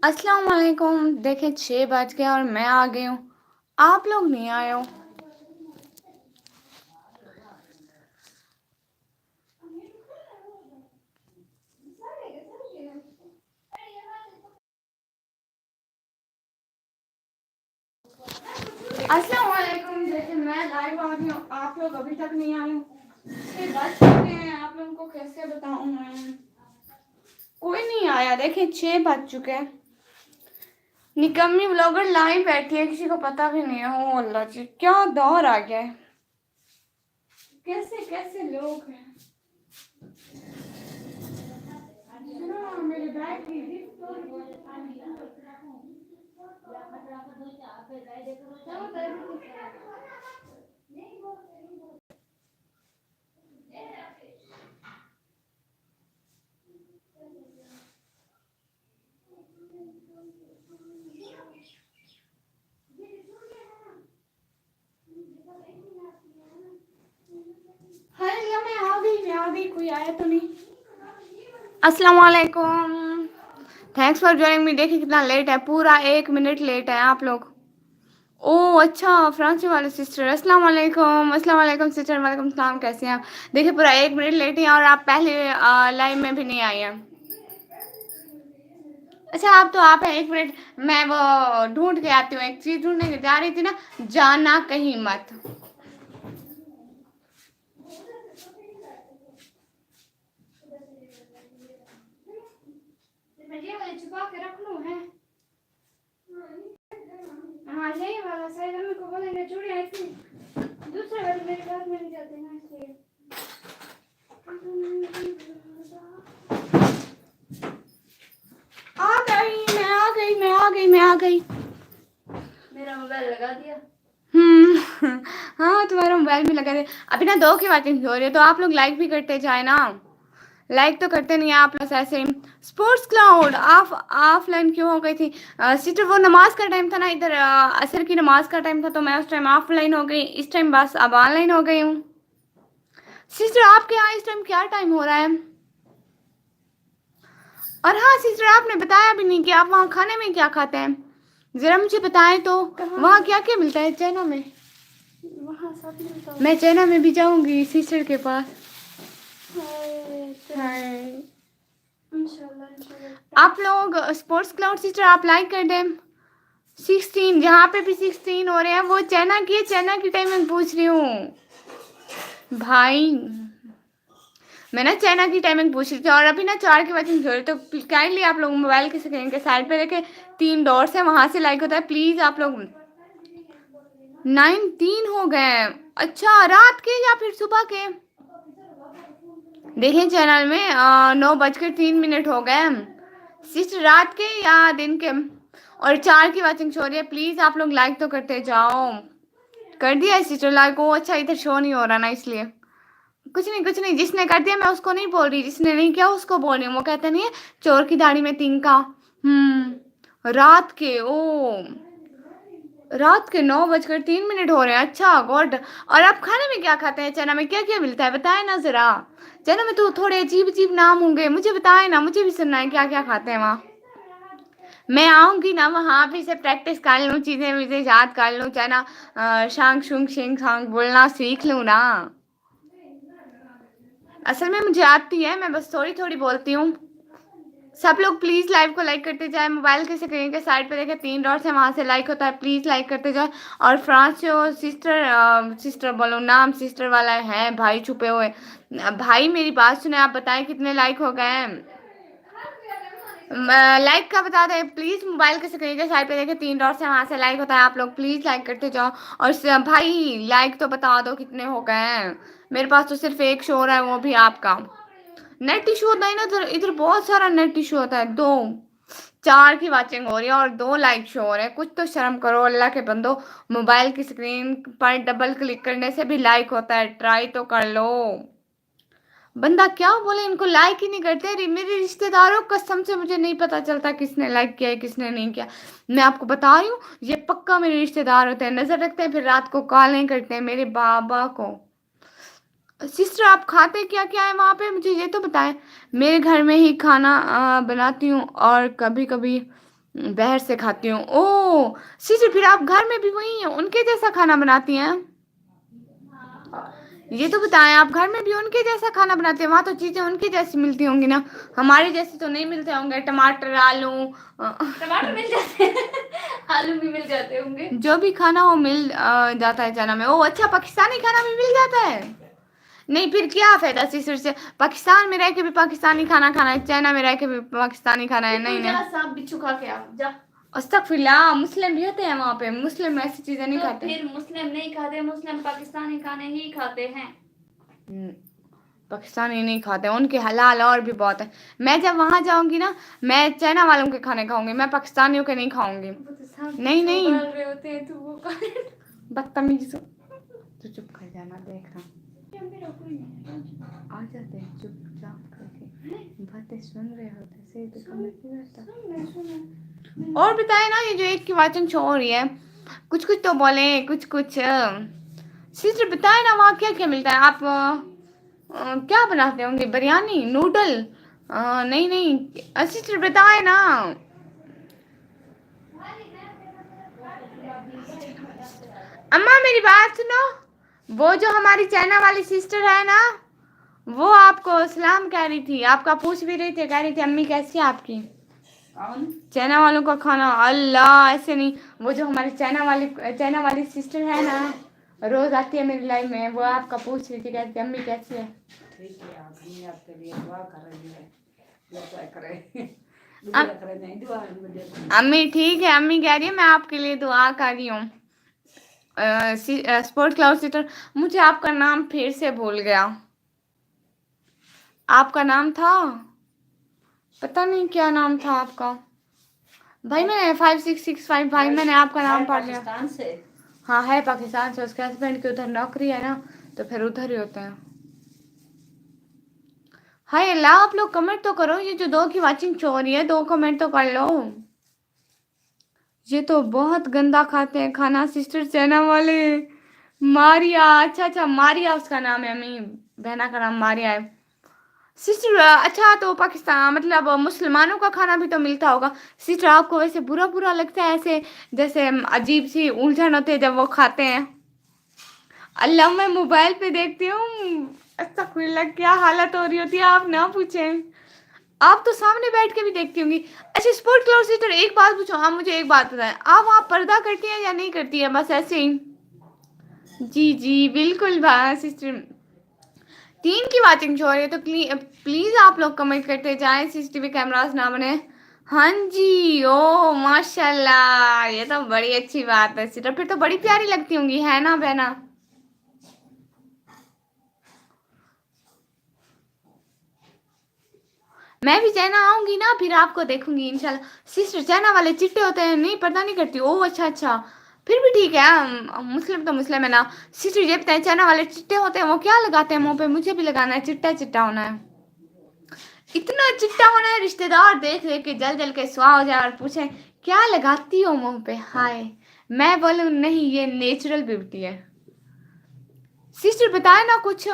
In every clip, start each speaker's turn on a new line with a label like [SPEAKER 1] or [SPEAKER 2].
[SPEAKER 1] अस्सलाम वालेकुम। देखें 6 बज गए और मैं आ गई हूँ। आप लोग नहीं आए हो। अस्सलाम वालेकुम। देखें मैं लाइव आ गई हूँ, आप लोग अभी तक नहीं आए हो। 6 बज चुके हैं, आप लोगों को कैसे बताऊँ मैं। कोई नहीं आया। देखें 6 बज चुके हैं। निकम्मी ब्लॉगर लाइव बैठी है, किसी को पता भी नहीं है। ओ अल्लाह जी, क्या दौर आ गया है। कैसे कैसे लोग हैं। मेरे बैग की मैं आ गई। कोई आया तो नहीं। अस्सलाम वालेकुम। Thanks for joining me. देखिए कितना लेट है, पूरा 1 मिनट लेट है आप लोग। ओह अच्छा, फ्रांसी वाले सिस्टर। अस्सलाम वालेकुम। अस्सलाम वालेकुम सिस्टर, वालेकुम सलाम। कैसे हैं आप। देखिए पूरा 1 मिनट लेट है और आप पहले लाइव में भी नहीं आई हैं। अच्छा आप हैं। 1 मिनट मैं वो ढूंढ के आती हूँ, एक चीज ढूंढने के जा रही थी ना। जाना कहीं मत। ये वाले छुपा के रख लूं है। हाँ यही वाला शायद मम्मी को बोलेंगे चूड़ी आई थी। दूसरे वाले मेरे घर में नहीं जाते ना इसलिए। आ गई मैं आ गई मैं आ गई मैं आ गई।
[SPEAKER 2] मेरा मोबाइल लगा दिया।
[SPEAKER 1] हाँ तुम्हारा मोबाइल में लगा दे। अभी ना 2 की बातें हो रही है, तो आप लोग लाइक भी करते जाए ना। लाइक तो करते नहीं है आप लोग ऐसे ही। स्पोर्ट्स क्लाउड ऑफ ऑफलाइन क्यों हो गई थी। सिस्टर वो नमाज का टाइम था ना, इधर असर की नमाज का टाइम था, तो मैं उस टाइम ऑफलाइन हो गई। इस टाइम बस अब ऑनलाइन हो गई हूँ। सिस्टर आपके यहाँ इस टाइम क्या टाइम हो रहा है। और हाँ सिस्टर, आपने बताया भी नहीं कि आप वहाँ खाने में क्या खाते हैं। जरा मुझे बताएं तो। वहाँ क्या क्या मिलता है चाइना में।
[SPEAKER 2] वहाँ सब मिलता है।
[SPEAKER 1] मैं चाइना में भी जाऊंगी सिस्टर के पास।
[SPEAKER 2] हाय, इंशाल्लाह।
[SPEAKER 1] आप लोग स्पोर्ट्स क्लाउड सिस्टर आप लाइक कर दें। 16 जहाँ पे भी 16 हो रहे हैं वो चाइना की है। चाइना की टाइमिंग पूछ रही हूँ भाई। मैं ना चाइना की टाइमिंग पूछ रही थी और अभी ना 4 के बजे हो रही, तो काइंडली आप लोग मोबाइल के स्क्रीन के साइड पे देखे 3 डॉट्स है, वहां से लाइक होता है। प्लीज आप लोग 9 हो गए हैं। अच्छा रात के या फिर सुबह के। देखें चैनल में 9 बजकर 3 मिनट हो गए। सिर्फ रात के या दिन के। और 4 की वाचिंग शो रही है। प्लीज आप लोग लाइक तो करते जाओ। कर दिया है सिस्टर लाइक। ओ अच्छा, इधर शो नहीं हो रहा ना इसलिए। कुछ नहीं कुछ नहीं, जिसने कर दिया मैं उसको नहीं बोल रही, जिसने नहीं किया उसको बोल रही हूँ। वो कहते नहीं है चोर की दाढ़ी में तिनका। रात के रात के 9 बजकर 3 मिनट हो रहे हैं। अच्छा गॉड। और आप खाने में क्या खाते हैं, चाइना में क्या क्या मिलता है बताए ना जरा। चाइना में तो थोड़े अजीब अजीब नाम होंगे, मुझे बताए ना, मुझे भी सुनना है क्या क्या खाते हैं वहाँ। मैं आऊंगी ना वहाँ भी से प्रैक्टिस कर लूँ, चीजें मुझे याद कर लूँ चाइना। शांग शुंग शिंग सांग बोलना सीख लूँ ना। असल में मुझे आती है, मैं बस थोड़ी थोड़ी बोलती हूँ। सब लोग प्लीज लाइव को लाइक करते जाए। मोबाइल के स्क्रीन के साइड पे देखे 3 डॉट्स है, वहां से लाइक होता है, प्लीज लाइक करते जाए। और फ्रांस जो सिस्टर सिस्टर बोलो नाम सिस्टर वाला है भाई छुपे हुए। भाई मेरी बात सुने, आप बताएं कितने लाइक हो गए हैं। लाइक का बता दें प्लीज। मोबाइल के स्क्रीन के साइड पे देखे 3 डॉट्स है, वहां से लाइक होता है, आप लोग प्लीज लाइक करते जाओ। और भाई लाइक तो बता दो कितने हो गए हैं। मेरे पास तो सिर्फ एक शो हो रहा है, वो भी आपका। नेट इशू होता है ना इधर, इधर बहुत सारा नेट इशू होता है। 4 की वाचिंग हो रही है और 2 लाइक शो हो रहे हैं। कुछ तो शर्म करो अल्लाह के बंदो। मोबाइल की स्क्रीन पर डबल क्लिक करने से भी लाइक होता है, ट्राई तो कर लो। बंदा क्या बोले, इनको लाइक ही नहीं करते। मेरे रिश्तेदारों कसम से मुझे नहीं पता चलता किसने लाइक किया है किसने नहीं किया। मैं आपको बता रही हूँ, ये पक्का मेरे रिश्तेदार होते हैं, नजर रखते हैं, फिर रात को कॉल करते हैं मेरे बाबा को। सिस्टर आप खाते क्या क्या है वहाँ पे, मुझे ये तो बताएं। मेरे घर में ही खाना बनाती हूँ और कभी कभी बाहर से खाती हूँ। ओह सीसी, फिर आप घर में भी वही उनके जैसा खाना बनाती हैं? ये तो बताएं, आप घर में भी उनके जैसा खाना बनाते हैं? वहां तो चीजें उनकी जैसी मिलती होंगी ना, हमारे जैसे तो नहीं मिलते होंगे। टमाटर, आलू,
[SPEAKER 2] टमाटर मिल जाते हैं आलू भी मिल जाते होंगे।
[SPEAKER 1] जो भी खाना हो मिल जाता है चाइना में। ओ अच्छा, पाकिस्तानी खाना भी मिल जाता है? नहीं फिर क्या फायदा सिस्टर से, पाकिस्तान में रह के भी पाकिस्तानी खाना खाना है, चाइना में रह के भी पाकिस्तानी खाना है? नहीं
[SPEAKER 2] जा
[SPEAKER 1] नहीं,
[SPEAKER 2] सांप बिच्छू खा के आओ जा।
[SPEAKER 1] अस्तगफिरुल्लाह, मुस्लिम भी होते हैं वहां पे, मुस्लिम ऐसी चीजें नहीं
[SPEAKER 2] तो
[SPEAKER 1] खाते।
[SPEAKER 2] फिर मुस्लिम नहीं खाते, मुस्लिम पाकिस्तानी खाने ही खाते हैं।
[SPEAKER 1] पाकिस्तानी नहीं खाते, उनके हलाल और भी बहुत है। मैं जब वहां जाऊंगी ना, मैं चाइना वालों के खाने खाऊंगी, मैं पाकिस्तानियों के नहीं खाऊंगी।
[SPEAKER 2] वो तो सांप
[SPEAKER 1] नहीं
[SPEAKER 2] बिच्छू
[SPEAKER 1] नहीं,
[SPEAKER 2] उबाल रहे होते हैं तो वो
[SPEAKER 1] बदतमीज, तो चुप कर जाना, देख रहा
[SPEAKER 2] मेरा कोई नहीं
[SPEAKER 1] आ जाते हैं चुपचाप करके, बातें सुन रहे होते सही तो कमेंट नहीं करता।
[SPEAKER 2] सुना।
[SPEAKER 1] और बताए ना, ये जो एक की वाचन शो हो रही है, कुछ कुछ तो बोले, कुछ कुछ सिस्टर बताए ना, वहाँ क्या क्या मिलता है? आप क्या बनाते होंगे? बिरयानी, नूडल? नहीं नहीं सिस्टर बताए ना। अम्मा मेरी बात सुनो, वो जो हमारी चाइना वाली सिस्टर है ना, वो आपको सलाम कह रही थी, आपका पूछ भी रही थी, कह रही थी अम्मी कैसी है आपकी? चाइना वालों का खाना, अल्लाह ऐसे नहीं, वो जो हमारी चाइना वाली सिस्टर है ना, रोज आती है मेरी लाइफ में, वो आपका पूछ रही थी, कहती अम्मी कैसी है?
[SPEAKER 3] ठीक है, अम्मी आपके लिए दुआ कर रही है, दुआ करे
[SPEAKER 1] अम्मी ठीक है, अम्मी कह रही है मैं आपके लिए दुआ कर रही हूँ। स्पोर्ट क्लाउड सिस्टर, मुझे आपका नाम फिर से भूल गया, आपका नाम था, पता नहीं क्या नाम था आपका भाई। मैंने 5665 भाई, मैंने आपका नाम पढ़ लिया।
[SPEAKER 3] पाकिस्तान से।
[SPEAKER 1] हाँ है पाकिस्तान से, उसके हस्बैंड की उधर नौकरी है ना, तो फिर उधर ही होते हैं। हाय अल्लाह, आप लोग कमेंट तो करो, ये जो 2 की वाचिंग शो हो रही है, 2 कमेंट तो कर लो। ये तो बहुत गंदा खाते हैं खाना सिस्टर चाइना वाले। मारिया, अच्छा अच्छा मारिया उसका नाम है, अम्मी बहना का नाम मारिया है। सिस्टर अच्छा, तो पाकिस्तान मतलब मुसलमानों का खाना भी तो मिलता होगा। सिस्टर आपको वैसे बुरा बुरा लगता है ऐसे, जैसे अजीब सी उलझन होती है जब वो खाते हैं? अल्लाह, मैं मोबाइल पे देखती हूँ, अस्तगफिरुल्लाह क्या हालत हो रही होती है, आप ना पूछें। आप तो सामने बैठ के भी देखती होंगी। अच्छा स्पोर्ट क्लाउड सिस्टर, एक बात पूछो, आप मुझे एक बात बताएं, आप वहाँ पर्दा करती हैं या नहीं करती हैं, बस ऐसे ही? जी जी बिल्कुल सिस्टर, 3 की वाचिंग शो हो रही है, तो प्लीज आप लोग कमेंट करते जाएं, सीसीटीवी कैमरास ना बने। हाँ जी, ओ माशाल्लाह, ये तो बड़ी अच्छी बात है सिस्टर, फिर तो बड़ी प्यारी लगती होंगी, है ना बहना? मैं भी चाइना आऊंगी ना, फिर आपको देखूंगी इंशाल्लाह। सिस्टर चाइना वाले चिट्टे होते हैं, नहीं पर्दा नहीं करती? ओह अच्छा अच्छा, फिर भी ठीक है, मुस्लिम तो मुस्लिम है ना। सिस्टर ये बताएं, चाइना वाले चिट्टे होते हैं वो क्या लगाते हैं मुंह पे? मुझे भी लगाना है, चिट्टा चिट्टा होना है, इतना चिट्टा होना है, रिश्तेदार देख देख के जल जल के सुहा हो जाए और पूछे क्या लगाती हो मुंह पे। हाय, मैं बोलूं नहीं, ये नेचुरल ब्यूटी है। सिस्टर बताए ना कुछ,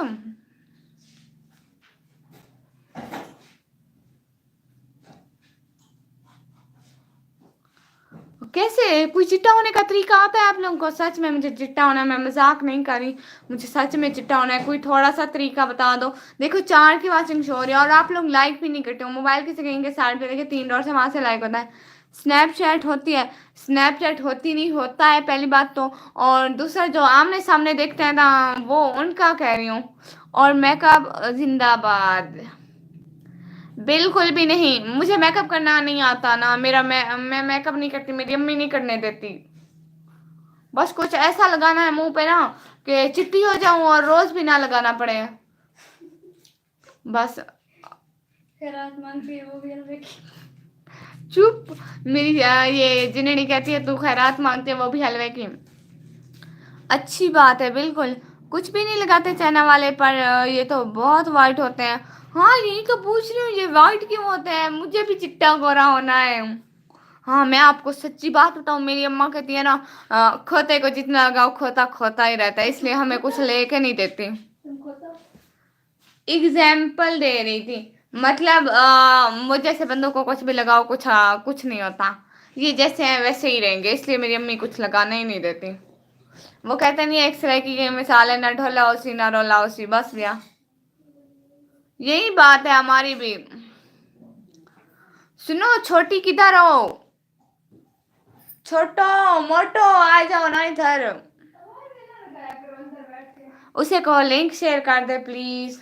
[SPEAKER 1] कैसे कोई चिट्टा होने का तरीका आता है आप लोगों को? सच में मुझे चिट्टा होना है, मैं मजाक नहीं कर रही, मुझे सच में चिट्टा होना है, कोई थोड़ा सा तरीका बता दो। देखो 4 की वाचिंग शो हो रही है और आप लोग लाइक भी नहीं करते हो, मोबाइल की स्क्रीन के साइड पे देखिए 3 डॉट से, वहां से लाइक होता है। स्नैपचैट होती है, स्नैपचैट होती नहीं, होता है पहली बात तो, और दूसरा जो आमने सामने देखते हैं ना, वो उनका कह रही हूँ। और मेकअप जिंदाबाद, बिल्कुल भी नहीं, मुझे मेकअप करना नहीं आता ना, मैं मेकअप नहीं करती, मेरी अम्मी नहीं करने देती। बस कुछ ऐसा लगाना है मुंह पे ना कि चिट्टी हो जाऊं और रोज भी ना लगाना पड़े, बस।
[SPEAKER 2] खैरात मांगती है वो भी हलवे की।
[SPEAKER 1] चुप, मेरी ये जिनेनी कहती है तू खैरात मांगती है, वो भी हलवे की। अच्छी बात है, बिल्कुल कुछ भी नहीं लगाते चाइना वाले, पर ये तो बहुत वाइट होते हैं। हाँ यही तो पूछ रही हूँ, ये वाइट क्यों होते हैं? मुझे भी चिट्टा गोरा होना है। हाँ मैं आपको सच्ची बात बताऊं, मेरी अम्मा कहती है ना, खोते को जितना लगाओ खोता खोता ही रहता है, इसलिए हमें कुछ लेके नहीं देती।
[SPEAKER 2] तुमको तो
[SPEAKER 1] एग्जाम्पल दे रही थी, मतलब मुझ जैसे बंदों को कुछ भी लगाओ, कुछ कुछ नहीं होता। ये जैसे हैं वैसे ही रहेंगे, इसलिए मेरी अम्मी कुछ लगाने ही नहीं देती। वो कहते नहीं एक्सरे की मिसाल है, न ढोला उसी न रोला उसी, बस भैया यही बात है हमारी भी। सुनो छोटी किधर हो, छोटो मोटो आ जाओ ना इधर। उसे कहो लिंक शेयर कर दे प्लीज।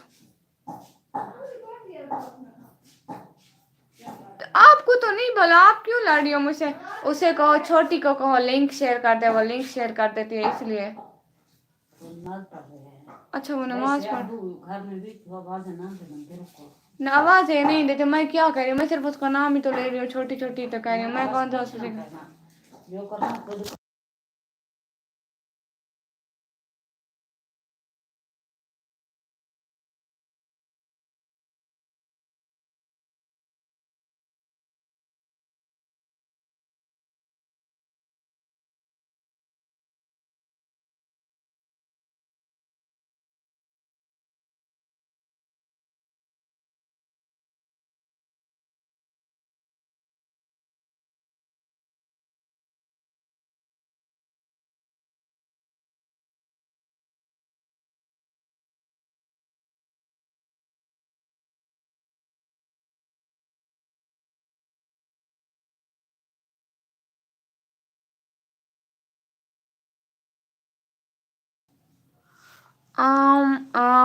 [SPEAKER 1] आपको तो नहीं बोला, आप क्यों लड़ रही हो मुझसे? उसे कहो, छोटी को कहो लिंक शेयर कर दे, वो लिंक शेयर कर देती है इसलिए।
[SPEAKER 3] नमाज पढ़ रहे हैं।
[SPEAKER 1] अच्छा वो नमाज
[SPEAKER 3] वैसे
[SPEAKER 1] पढ़,
[SPEAKER 3] अबू घर में भी तो आवाज ना दे मंदिर को।
[SPEAKER 1] न आवाज है नहीं देते, मैं क्या कह रही हूँ, मैं सिर्फ उसका नाम ही तो ले रही हूँ, छोटी छोटी तो कह रही हूँ, मैं कौन सा उसे
[SPEAKER 3] करना जो करना खुद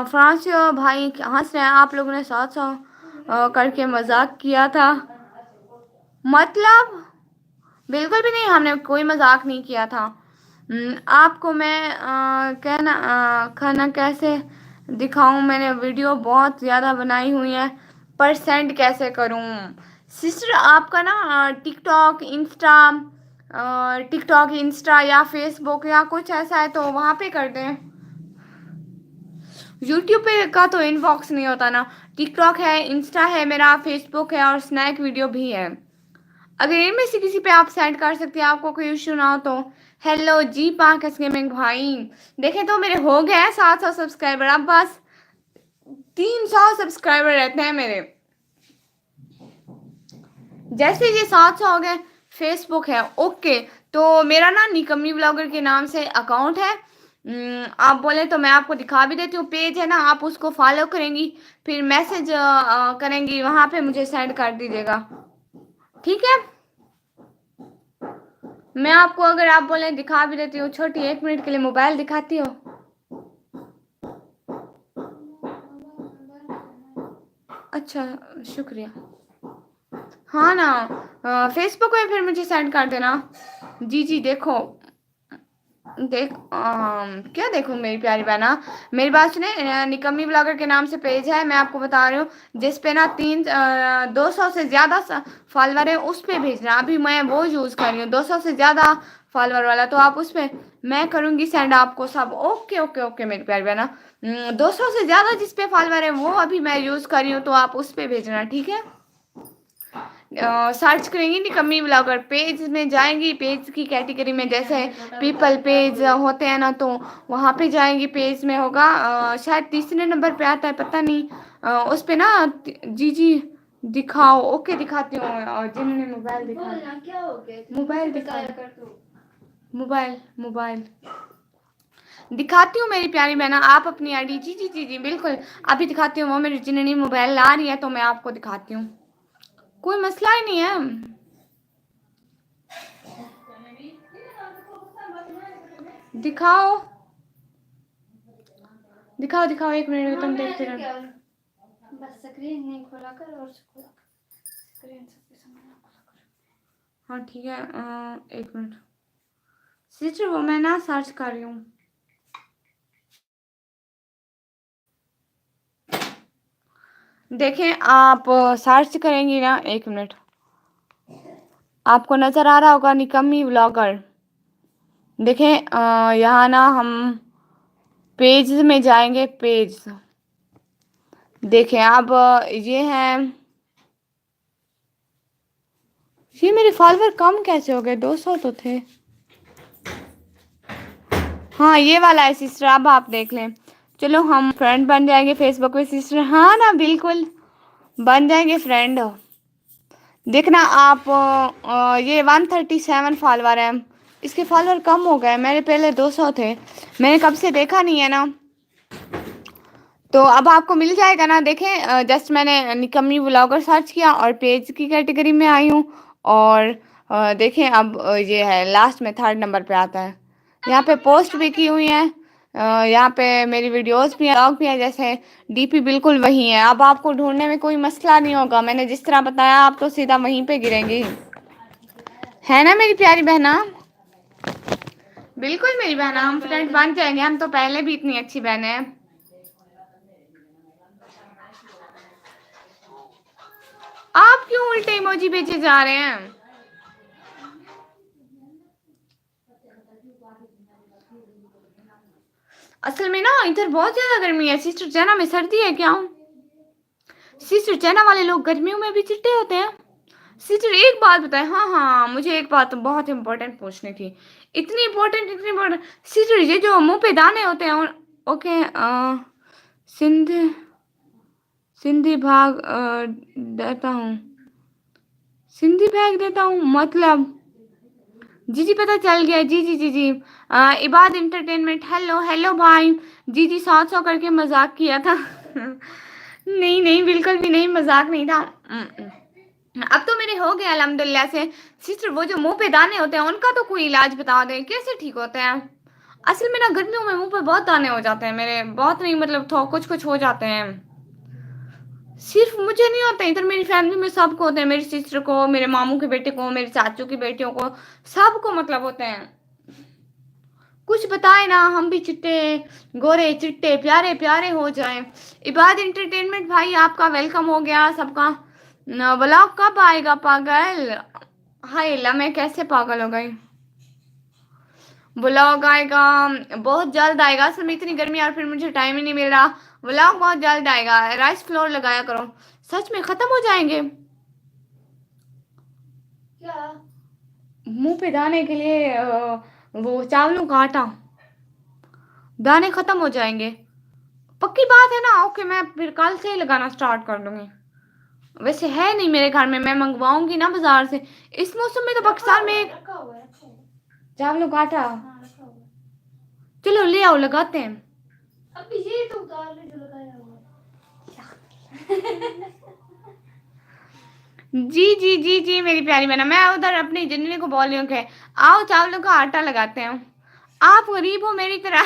[SPEAKER 1] फ्रांस भाई हंस रहे हैं, आप लोगों ने 700 करके मजाक किया था। मतलब बिल्कुल भी नहीं, हमने कोई मजाक नहीं किया था। आपको मैं खाना कैसे दिखाऊं, मैंने वीडियो बहुत ज़्यादा बनाई हुई है, पर सेंड कैसे करूं? सिस्टर आपका ना टिकटॉक इंस्टा या फेसबुक या कुछ ऐसा है तो वहाँ पे कर दें। यूट्यूब पे का तो इनबॉक्स नहीं होता ना। टिकटॉक है, इंस्टा है मेरा, फेसबुक है और स्नैक वीडियो भी है। अगर इनमें से किसी पे आप सेंड कर सकते हैं, आपको कोई इशू ना हो तो। हेलो जी पाकस गेमिंग भाई, देखें तो मेरे हो गए हैं 700 सब्सक्राइबर, अब बस 300 सब्सक्राइबर रहते हैं मेरे। जैसे ये 700 हो गए, फेसबुक है ओके, तो मेरा ना निकम्मी ब्लॉगर के नाम से अकाउंट है। आप बोले तो मैं आपको दिखा भी देती हूँ, पेज है ना, आप उसको फॉलो करेंगी, फिर मैसेज करेंगी, वहाँ पे मुझे सेंड कर दीजिएगा, ठीक है? मैं आपको अगर आप बोले दिखा भी देती हूँ, छोटी 1 मिनट के लिए मोबाइल दिखाती हो। अच्छा शुक्रिया। हाँ ना, फेसबुक पे फिर मुझे सेंड कर देना। जी जी देखो, क्या देखूं मेरी प्यारी बहना, मेरी बात सुने, निकम्मी ब्लॉगर के नाम से पेज है, मैं आपको बता रही हूँ, जिस पे ना 200 से ज़्यादा फॉलोवर है, उस पे भेजना। अभी मैं वो यूज़ कर रही हूँ 200 से ज़्यादा फॉलोवर वाला, तो आप उस पे मैं करूँगी सेंड आपको सब। ओके ओके ओके मेरी प्यारी बहना, 200 से ज़्यादा जिस पे फॉलोवर है वो अभी मैं यूज़ कर रही हूँ, तो आप उस पे भेजना, ठीक है? सर्च करेंगी निकम्मी ब्लॉगर, पेज में जाएंगी, पेज की कैटेगरी में जैसे पीपल पेज होते हैं ना, तो वहाँ पे जाएंगी, पेज में होगा शायद तीसरे नंबर पे आता है, पता नहीं, उस पे ना जी जी दिखाओ, ओके दिखाती हूँ, और जिन्होंने मोबाइल दिखा,
[SPEAKER 2] क्या हो गया?
[SPEAKER 1] मोबाइल
[SPEAKER 2] बताया
[SPEAKER 1] दिखा,
[SPEAKER 2] कर तू।
[SPEAKER 1] मोबाइल दिखाती हूँ मेरी प्यारी बहना, आप अपनी आईडी, जी जी जी जी बिल्कुल अभी दिखाती हूँ, वो मेरी जिन्होंने मोबाइल ला रही है तो मैं आपको दिखाती हूँ, कोई मसला ही नहीं है। दिखाओ दिखाओ दिखाओ, 1 मिनट में तुम देखते रहो।
[SPEAKER 2] बस स्क्रीन नहीं खोला कर और स्क्रीन सबके सामने ना खोला कर।
[SPEAKER 1] हाँ ठीक है, 1 मिनट सिस्टर, वो मैं ना सर्च कर रही हूँ। देखें आप सर्च करेंगी ना, 1 मिनट, आपको नज़र आ रहा होगा निकम्मी व्लॉगर। देखें यहाँ ना हम पेज में जाएंगे, पेज देखें अब, ये मेरे फॉलोवर कम कैसे हो गए, 200 तो थे। हाँ ये वाला है सिस्टर, अब आप देख लें। चलो हम फ्रेंड बन जाएंगे फेसबुक पे सिस्टर, हाँ ना बिल्कुल बन जाएंगे फ्रेंड। देखना आप ये 137 फॉलोवर है। इसके फॉलोवर कम हो गए, मेरे पहले 200 थे। मैंने कब से देखा नहीं है ना, तो अब आपको मिल जाएगा ना। देखें, जस्ट मैंने निकम्मी व्लॉगर सर्च किया और पेज की कैटेगरी में आई हूँ। और देखें अब ये है लास्ट में 3rd नंबर पे आता है। यहाँ पे पोस्ट भी की हुई है, यहाँ पे मेरी वीडियोस भी हैं, व्लॉग भी है। जैसे डीपी बिल्कुल वही है। अब आपको ढूंढने में कोई मसला नहीं होगा, मैंने जिस तरह बताया आप तो सीधा वहीं पे गिरेंगी। है ना मेरी प्यारी बहना? बिल्कुल मेरी बहना, हम फ्रेंड बन जाएंगे। हम तो पहले भी इतनी अच्छी बहनें हैं। आप क्यों उल्टे इमोजी भेजे जा रहे हैं? असल में ना इधर बहुत ज्यादा गर्मी है। सिस्टर चैना में सर्दी है क्या? सिस्टर चैना वाले लोग गर्मियों में भी चिट्टे होते हैं? सिस्टर एक बात बताएं। हाँ हाँ, मुझे एक बात बहुत इंपॉर्टेंट पूछनी थी। इतनी इम्पोर्टेंट सिस्टर, ये जो मुंह पे दाने होते हैं ओके, सिंध सिंधी भाग देता हूँ, सिंधी भाग देता हूँ मतलब। जी जी पता चल गया। जी जी जी जी। इबाद एंटरटेनमेंट। हेलो हेलो भाई। जी जी 700 करके मजाक किया था। नहीं नहीं, बिल्कुल भी नहीं, मजाक नहीं था। अब तो मेरे हो गए अल्हम्दुलिल्लाह से। सिस्टर वो जो मुंह पे दाने होते हैं उनका तो कोई इलाज बता दें, कैसे ठीक होते हैं? असल में ना गर्मियों में मुंह पे बहुत दाने हो जाते हैं मेरे, बहुत नहीं मतलब तो कुछ कुछ हो जाते हैं। सिर्फ मुझे नहीं होते, इधर मेरी फैमिली में सबको होते हैं। मेरी सिस्टर को, मेरे मामू के बेटे को, मेरे चाचू की बेटियों को, सबको मतलब होते हैं। कुछ बताए ना, हम भी चिट्टे गोरे चिट्टे प्यारे प्यारे हो जाएं। इबाद एंटरटेनमेंट भाई आपका वेलकम हो गया सबका। ब्लॉग कब आएगा पागल? हाय अल्लाह, मैं कैसे पागल हो गई? ब्लॉग आएगा बहुत जल्द आएगा। असल में इतनी गर्मी और फिर मुझे टाइम ही नहीं मिल रहा। व्लॉग बहुत जल्द आएगा। राइस फ्लोर लगाया करो। सच में खत्म हो जाएंगे
[SPEAKER 2] क्या?
[SPEAKER 1] मुंह पे दाने के लिए वो चावलों का आटा, दाने खत्म हो जाएंगे। पक्की बात है ना? ओके, मैं फिर कल से ही लगाना स्टार्ट कर दूंगी। वैसे है नहीं मेरे घर में, मैं मंगवाऊंगी ना बाजार से। इस मौसम में तो पाकिस्तान में
[SPEAKER 2] रखा हुआ है, रखा हुआ है।
[SPEAKER 1] चावलों का आटा।
[SPEAKER 2] हाँ रखा हुआ है।
[SPEAKER 1] चलो ले आओ, लगाते हैं।
[SPEAKER 2] अभी ये तो उतार ले जो लगाया हुआ है।
[SPEAKER 1] जी जी जी जी मेरी प्यारी बहना, मैं उधर अपनी जिन्नी को बोल रही हूँ कि आओ चावलों का आटा लगाते हैं। आप गरीब हो मेरी तरह।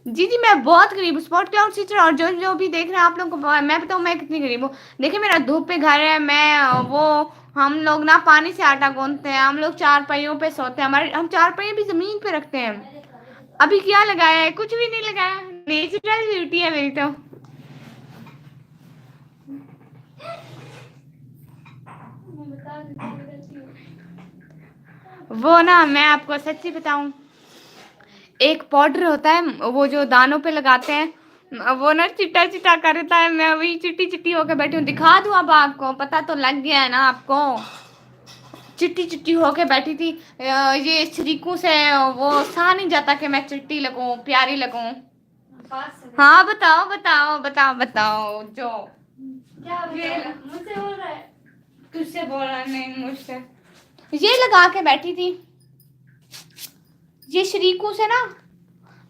[SPEAKER 1] जी जी मैं बहुत गरीब हूँ। स्पॉट क्लाउड सिस्टर और जो जो भी देख रहे हैं आप लोगों को मैं बताऊँ मैं कितनी गरीब हूँ। देखिए मेरा धूप पे घर है। मैं वो हम लोग ना पानी से आटा गूंथते हैं। हम लोग 4 पहियों पे सोते हैं। हमारे हम 4 पहिए भी जमीन पे रखते हैं। अभी क्या लगाया है? कुछ भी नहीं लगाया। नेचुरल ब्यूटी है मेरी तो।
[SPEAKER 2] मैं बता देती हूँ।
[SPEAKER 1] वो ना मैं आपको सच्ची बताऊं, एक पाउडर होता है वो जो दानों पे लगाते हैं, वो ना चिट्टा चिट्टा करता है। मैं वही चिट्टी चिट्टी होके बैठी हूँ। दिखा दूँ अब आपको? पता तो लग गया है ना आपको? चिट्टी चिट्टी होके बैठी थी। ये शरीकों से वो सहा नहीं जाता कि मैं चिट्टी लगूं, प्यारी लगूं।
[SPEAKER 2] पास से
[SPEAKER 1] हाँ बताओ बताओ बताओ बताओ। जो
[SPEAKER 2] क्या
[SPEAKER 1] ये
[SPEAKER 2] मुझसे बोल रहा है?
[SPEAKER 1] तुझसे बोल रहा नहीं, मुझसे। ये लगा के बैठी थी। ये शरीकों से ना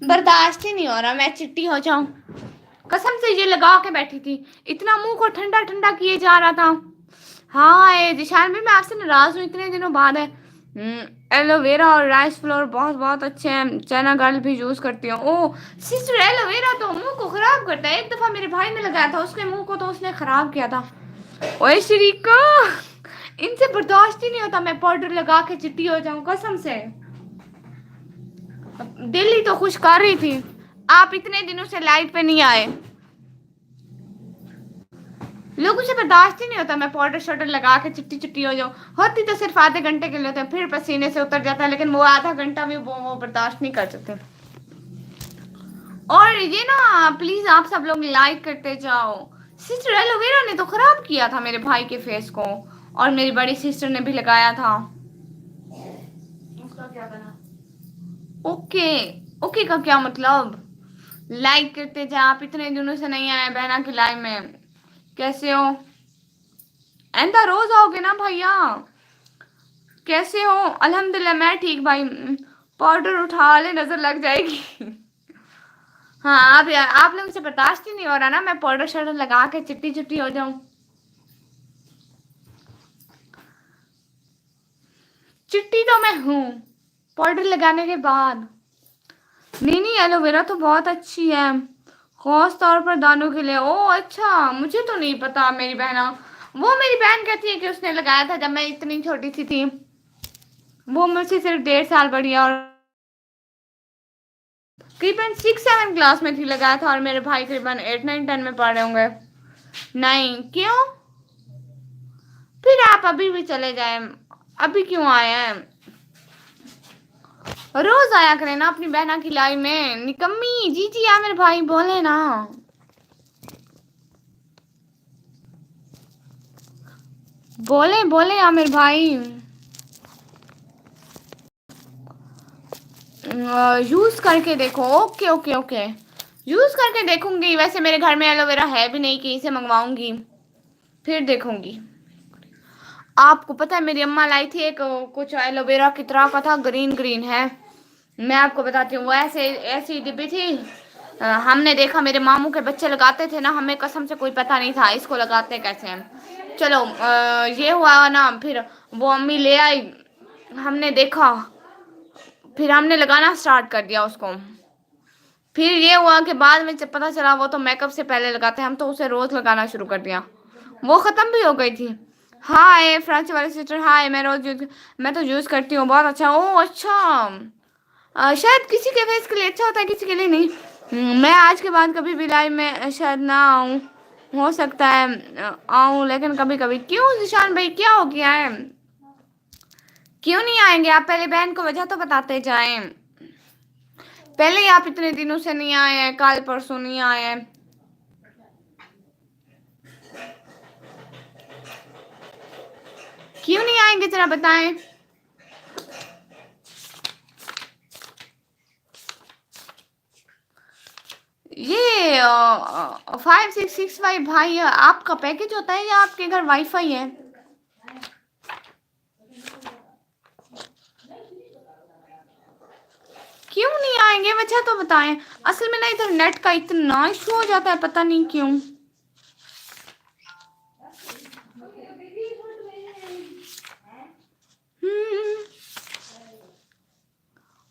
[SPEAKER 1] बर्दाश्त ही नहीं हो रहा मैं चिट्टी हो जाऊं। कसम से ये लगा के बैठी थी। इतना मुंह को ठंडा ठंडा किए जा रहा था। हाँ ये जिशान भी, मैं आपसे नाराज हूँ इतने दिनों बाद है। एलोवेरा और राइस फ्लोर बहुत बहुत अच्छे हैं। चाइना गर्ल भी यूज करती हूँ। ओह सिस्टर, एलोवेरा तो मुंह को खराब करता है। एक दफा मेरे भाई ने लगाया था, उसके मुंह को तो उसने खराब किया था। ओए शरीका, इनसे बर्दाश्त ही नहीं होता मैं पाउडर लगा के चिट्टी हो जाऊं कसम से। दिल्ली तो खुश कर रही थी, आप इतने दिनों से लाइट पे नहीं आए। लोगों से बर्दाश्त ही नहीं होता मैं पाउडर शाउडर लगा के चिट्टी चिट्टी हो जाऊं। होती तो सिर्फ आधे घंटे के लिए होते हैं, फिर पसीने से उतर जाता है। लेकिन वो आधा घंटा भी वो बर्दाश्त नहीं कर सकते। और ये ना प्लीज आप सब लोग लाइक करते जाओ। सिस्टर एलोवेरा ने तो खराब किया था मेरे भाई के फेस को, और मेरी बड़ी सिस्टर ने भी लगाया था।
[SPEAKER 2] उसका क्या बना?
[SPEAKER 1] ओके ओके का क्या मतलब? लाइक करते जाए। आप इतने दिनों से नहीं आए बहना की लाइव में, कैसे हो? एंदा रोज आओगे ना भैया? कैसे हो? अल्हम्दुलिल्लाह मैं ठीक भाई। पाउडर उठा ले, नजर लग जाएगी। हाँ आप लोगों से बर्दाश्त ही नहीं हो रहा ना, मैं पाउडर शाउडर लगा के चिट्टी चिट्टी हो जाऊं। चिट्टी तो मैं हूँ पाउडर लगाने के बाद। नहीं नहीं, एलोवेरा तो बहुत अच्छी है, खास तौर पर दानों के लिए। ओ अच्छा, मुझे तो नहीं पता। मेरी बहना, वो मेरी बहन कहती है कि उसने लगाया था जब मैं इतनी छोटी सी थी। वो मुझसे सिर्फ 1.5 साल बड़ी है और करीबन 6-7 क्लास में थी लगाया था, और मेरे भाई करीबन 8-9-10 में पढ़ रहे होंगे। नहीं क्यों? फिर आप अभी भी चले जाए, अभी क्यों आए हैं? रोज आया करें ना अपनी बहना की लाइफ में। निकम्मी जी जी या मेरे भाई बोले ना। बोले बोले या मेरे भाई। यूज करके देखो। ओके ओके ओके, यूज करके देखूंगी। वैसे मेरे घर में एलोवेरा है भी नहीं, कहीं से मंगवाऊंगी, फिर देखूंगी। आपको पता है मेरी अम्मा लाई थी एक कुछ एलोवेरा की तरह का था, ग्रीन ग्रीन है। मैं आपको बताती हूँ, वो ऐसे ऐसी डिब्बी थी। हमने देखा मेरे मामू के बच्चे लगाते थे ना, हमें कसम से कोई पता नहीं था इसको लगाते कैसे हैं। चलो ये हुआ ना, फिर वो अम्मी ले आई, हमने देखा, फिर हमने लगाना स्टार्ट कर दिया उसको। फिर ये हुआ कि बाद में जब पता चला वो तो मेकअप से पहले लगाते हैं, हम तो उसे रोज लगाना शुरू कर दिया। वो खत्म भी हो गई थी। हाय फ्रेंच वाली सिस्टर, हाय। मैं तो यूज करती हूँ, बहुत अच्छा। ओ अच्छा, शायद किसी के फेस के लिए अच्छा होता है, किसी के लिए नहीं। मैं आज के बाद कभी भी लाइव में शायद ना आऊँ, हो सकता है आऊँ, लेकिन कभी कभी। क्यों निशान भाई, क्या हो गया है? क्यों नहीं आएंगे आप? पहले बहन को वजह तो बताते जाएं। पहले ही आप इतने दिनों से नहीं आए हैं, कल परसों नहीं आए हैं। क्यों नहीं आएंगे जरा बताएं। ये 5665 भाई, आपका पैकेज होता है या आपके घर वाईफाई है? क्यों नहीं आएंगे, वजह तो बताएं। असल में ना इधर नेट का इतना इशू हो जाता है, पता नहीं क्यों।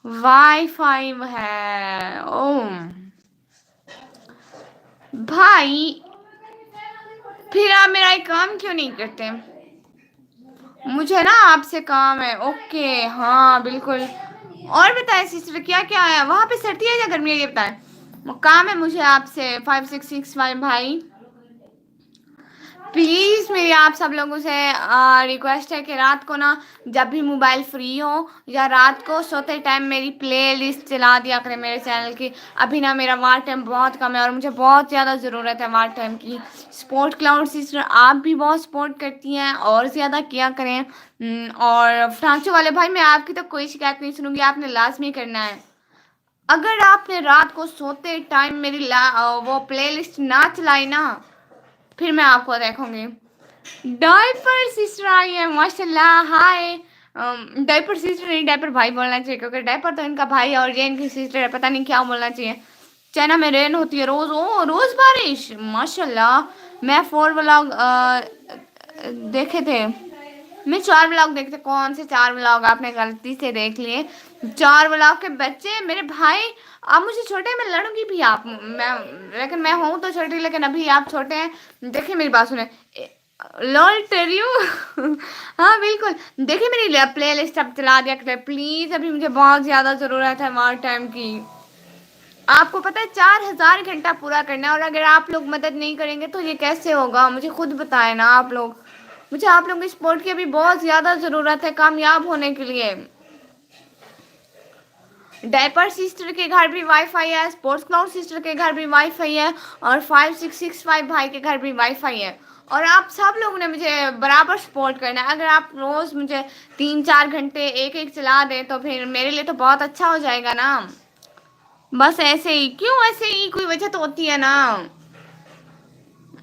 [SPEAKER 1] वाईफाई है ओ भाई, फिर आप मेरा एक काम क्यों नहीं करते? मुझे ना आपसे काम है। ओके हाँ बिल्कुल। और बताएं सिस्टर, क्या क्या है वहाँ पे? सर्दी है या गर्मी है ये बताएं। काम है मुझे आपसे 5665 भाई। प्लीज़ मेरी आप सब लोगों से रिक्वेस्ट है कि रात को ना, जब भी मोबाइल फ्री हो या रात को सोते टाइम, मेरी प्लेलिस्ट चला दिया करें मेरे चैनल की। अभी ना मेरा वार टाइम बहुत कम है और मुझे बहुत ज़्यादा ज़रूरत है वार टाइम की। स्पोर्ट क्लाउड सिस्टर, आप भी बहुत सपोर्ट करती हैं, और ज़्यादा किया करें। और फ्रांचो वाले भाई, मैं आपकी तो कोई शिकायत नहीं सुनूंगी, आपने लाजमी करना है। अगर आपने रात को सोते टाइम मेरी वो प्लेलिस्ट ना चलाई ना, फिर मैं आपको देखूंगी। डायपर सिस्टर आई है माशाल्लाह, हाय। डायपर सिस्टर नहीं, डायपर भाई बोलना चाहिए, क्योंकि डायपर तो इनका भाई है और ये इनकी सिस्टर है, पता नहीं क्या बोलना चाहिए। चाइना में रेन होती है रोज, ओ रोज बारिश माशाल्लाह। मैं 4 व्लॉग देखे थे, मैं 4 व्लॉग देखे थे। कौन से 4 व्लॉग? आपने गलती से देख लिए 4 व्लॉग के बच्चे मेरे भाई। आप मुझसे छोटे, मैं लड़ूंगी भी आप, मैं, लेकिन मैं हूँ तो छोटी, लेकिन अभी आप छोटे हैं। देखिए मेरी बात सुने, लॉल टेरियो। हाँ बिल्कुल, देखिए मेरी प्ले लिस्ट अब चला दिया करते प्लीज, अभी मुझे बहुत ज्यादा जरूरत है वार टाइम की। आपको पता है 4000 घंटा पूरा करना है, और अगर आप लोग मदद नहीं करेंगे तो ये कैसे होगा? मुझे खुद बताए ना आप लोग। मुझे आप लोगों की सपोर्ट की अभी बहुत ज्यादा जरूरत है कामयाब होने के लिए। डायपर सिस्टर के घर भी वाईफाई है, स्पोर्ट्स क्लाउड सिस्टर के घर भी वाईफाई है, और 5665 भाई के घर भी वाईफाई है। और आप सब लोगों ने मुझे बराबर सपोर्ट करना है। अगर आप रोज मुझे 3-4 घंटे एक एक चला दें तो फिर मेरे लिए तो बहुत अच्छा हो जाएगा ना। बस ऐसे ही, क्यों ऐसे ही, कोई वजह तो होती है ना।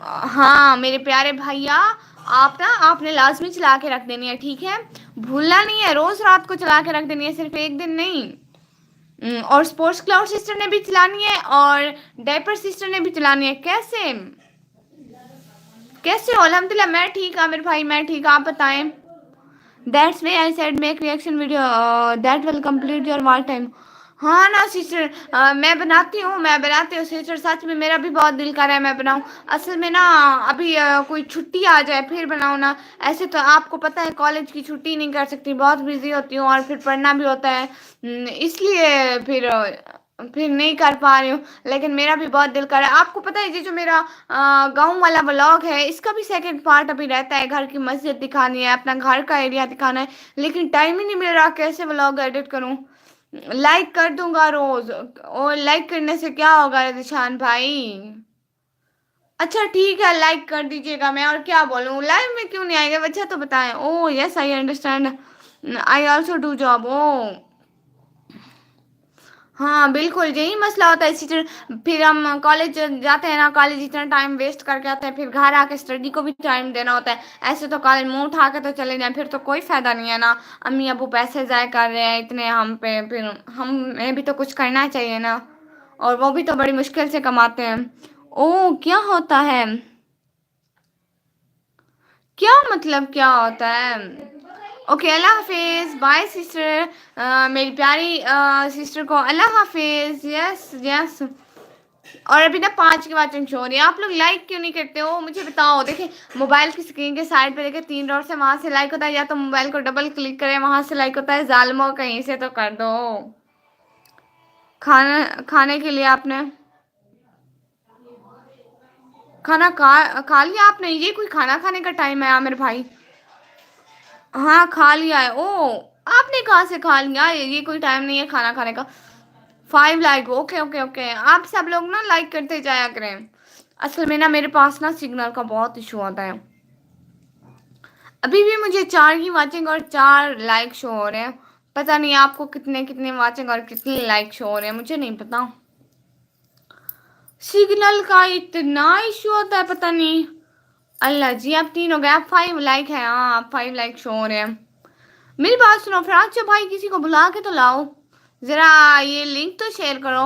[SPEAKER 1] हाँ मेरे प्यारे भैया, आपने लाजमी चला के रख देनी है, ठीक है? भूलना नहीं है, रोज रात को चला के रख देनी है, सिर्फ एक दिन नहीं। और स्पोर्ट्स क्लाउड सिस्टर ने भी चलानी है और डायपर सिस्टर ने भी चलानी है। कैसे कैसे हो? अल्हम्दुलिल्लाह मैं ठीक, आमिर भाई मैं ठीक, आप बताएं। That's way I said make reaction video that will complete your watch time. हाँ ना सिस्टर, मैं बनाती हूँ सिस्टर, सच में मेरा भी बहुत दिल कर रहा है मैं बनाऊँ। असल में ना अभी कोई छुट्टी आ जाए फिर बनाऊँ ना। ऐसे तो आपको पता है कॉलेज की छुट्टी नहीं कर सकती, बहुत बिजी होती हूँ और फिर पढ़ना भी होता है। इसलिए फिर नहीं कर पा रही हूँ। लेकिन मेरा भी बहुत दिल कर रहा है। आपको पता है ये जो मेरा गाँव वाला व्लॉग है, इसका भी सेकंड पार्ट अभी रहता है। घर की मस्जिद दिखानी है, अपना घर का एरिया दिखाना है, लेकिन टाइम ही नहीं मिल रहा। कैसे व्लॉग एडिट करूँ? लाइक कर दूंगा रोज, और लाइक करने से क्या होगा निशान भाई? अच्छा ठीक है, लाइक कर दीजिएगा। मैं और क्या बोलूँ, लाइव में क्यों नहीं आएंगे? अच्छा तो बताएं। Oh yes I understand, I also do job. ओ हाँ बिल्कुल, यही मसला होता है इसी तरह। फिर हम कॉलेज जाते हैं ना, कॉलेज इतना टाइम वेस्ट करके आते हैं, फिर घर आके स्टडी को भी टाइम देना होता है। ऐसे तो कॉलेज मुंह उठा के तो चले जाएं, फिर तो कोई फायदा नहीं है ना। अम्मी अबू पैसे ज़ाय कर रहे हैं इतने हम पे, फिर हमें भी तो कुछ करना चाहिए ना। और वो भी तो बड़ी मुश्किल से कमाते हैं। ओ क्या होता है? क्या मतलब क्या होता है? ओके अल्लाह हाफिज, बाय सिस्टर। मेरी प्यारी सिस्टर को अल्लाह हाफिज। Yes yes. और अभी ना 5 की वाचिंग शो हो रही है। आप लोग लाइक क्यों नहीं करते हो मुझे बताओ। देखिए मोबाइल की स्क्रीन के साइड पे देखिए 3 डॉट्स है, वहां से लाइक होता है, या तो मोबाइल को डबल क्लिक करें, वहां से लाइक होता है। जालमो कहीं से तो कर दो। खाना खाने के लिए आपने खाना खा लिया आपने? ये कोई खाना खाने का टाइम है आमिर भाई? हाँ खा लिया है। ओ आपने कहाँ से खा लिया? ये कोई टाइम नहीं है खाना खाने का। 5 लाइक, ओके ओके ओके। आप सब लोग ना लाइक करते जाया करें। असल में ना मेरे पास ना सिग्नल का बहुत इशू आता है। अभी भी मुझे 4 की वाचिंग और 4 लाइक शो हो रहे हैं। पता नहीं आपको कितने कितने वाचिंग और कितने लाइक शो हो रहे हैं, मुझे नहीं पता। सिग्नल का इतना इशू होता है, पता नहीं। अल्लाह जी, आप 3 हो गए, आप 5 लाइक है। हाँ आप 5 लाइक शो हो रहे हैं। मेरी बात सुनो फ्रांस भाई, किसी को बुला के तो लाओ जरा, ये लिंक तो शेयर करो।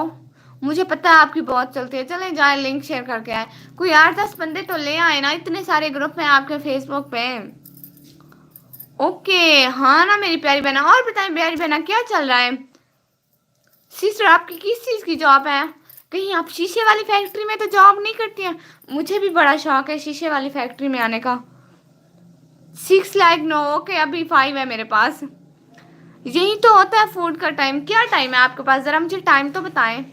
[SPEAKER 1] मुझे पता है आपकी बहुत चलती है, चले जाए लिंक शेयर करके आए। कोई 8-10 बंदे तो ले आए ना, इतने सारे ग्रुप हैं आपके फेसबुक पे। ओके हाँ ना मेरी प्यारी बहना। और बताएं प्यारी बहना क्या चल रहा है? सिस्टर आपकी किस चीज़ की जॉब है? कहीं आप शीशे वाली फैक्ट्री में तो जॉब नहीं करती हैं? मुझे भी बड़ा शौक है शीशे वाली फैक्ट्री में आने का। 6 लाइक नो, ओके अभी 5 है मेरे पास। यही तो होता है फूड का टाइम। क्या टाइम है आपके पास, जरा मुझे टाइम तो बताएं।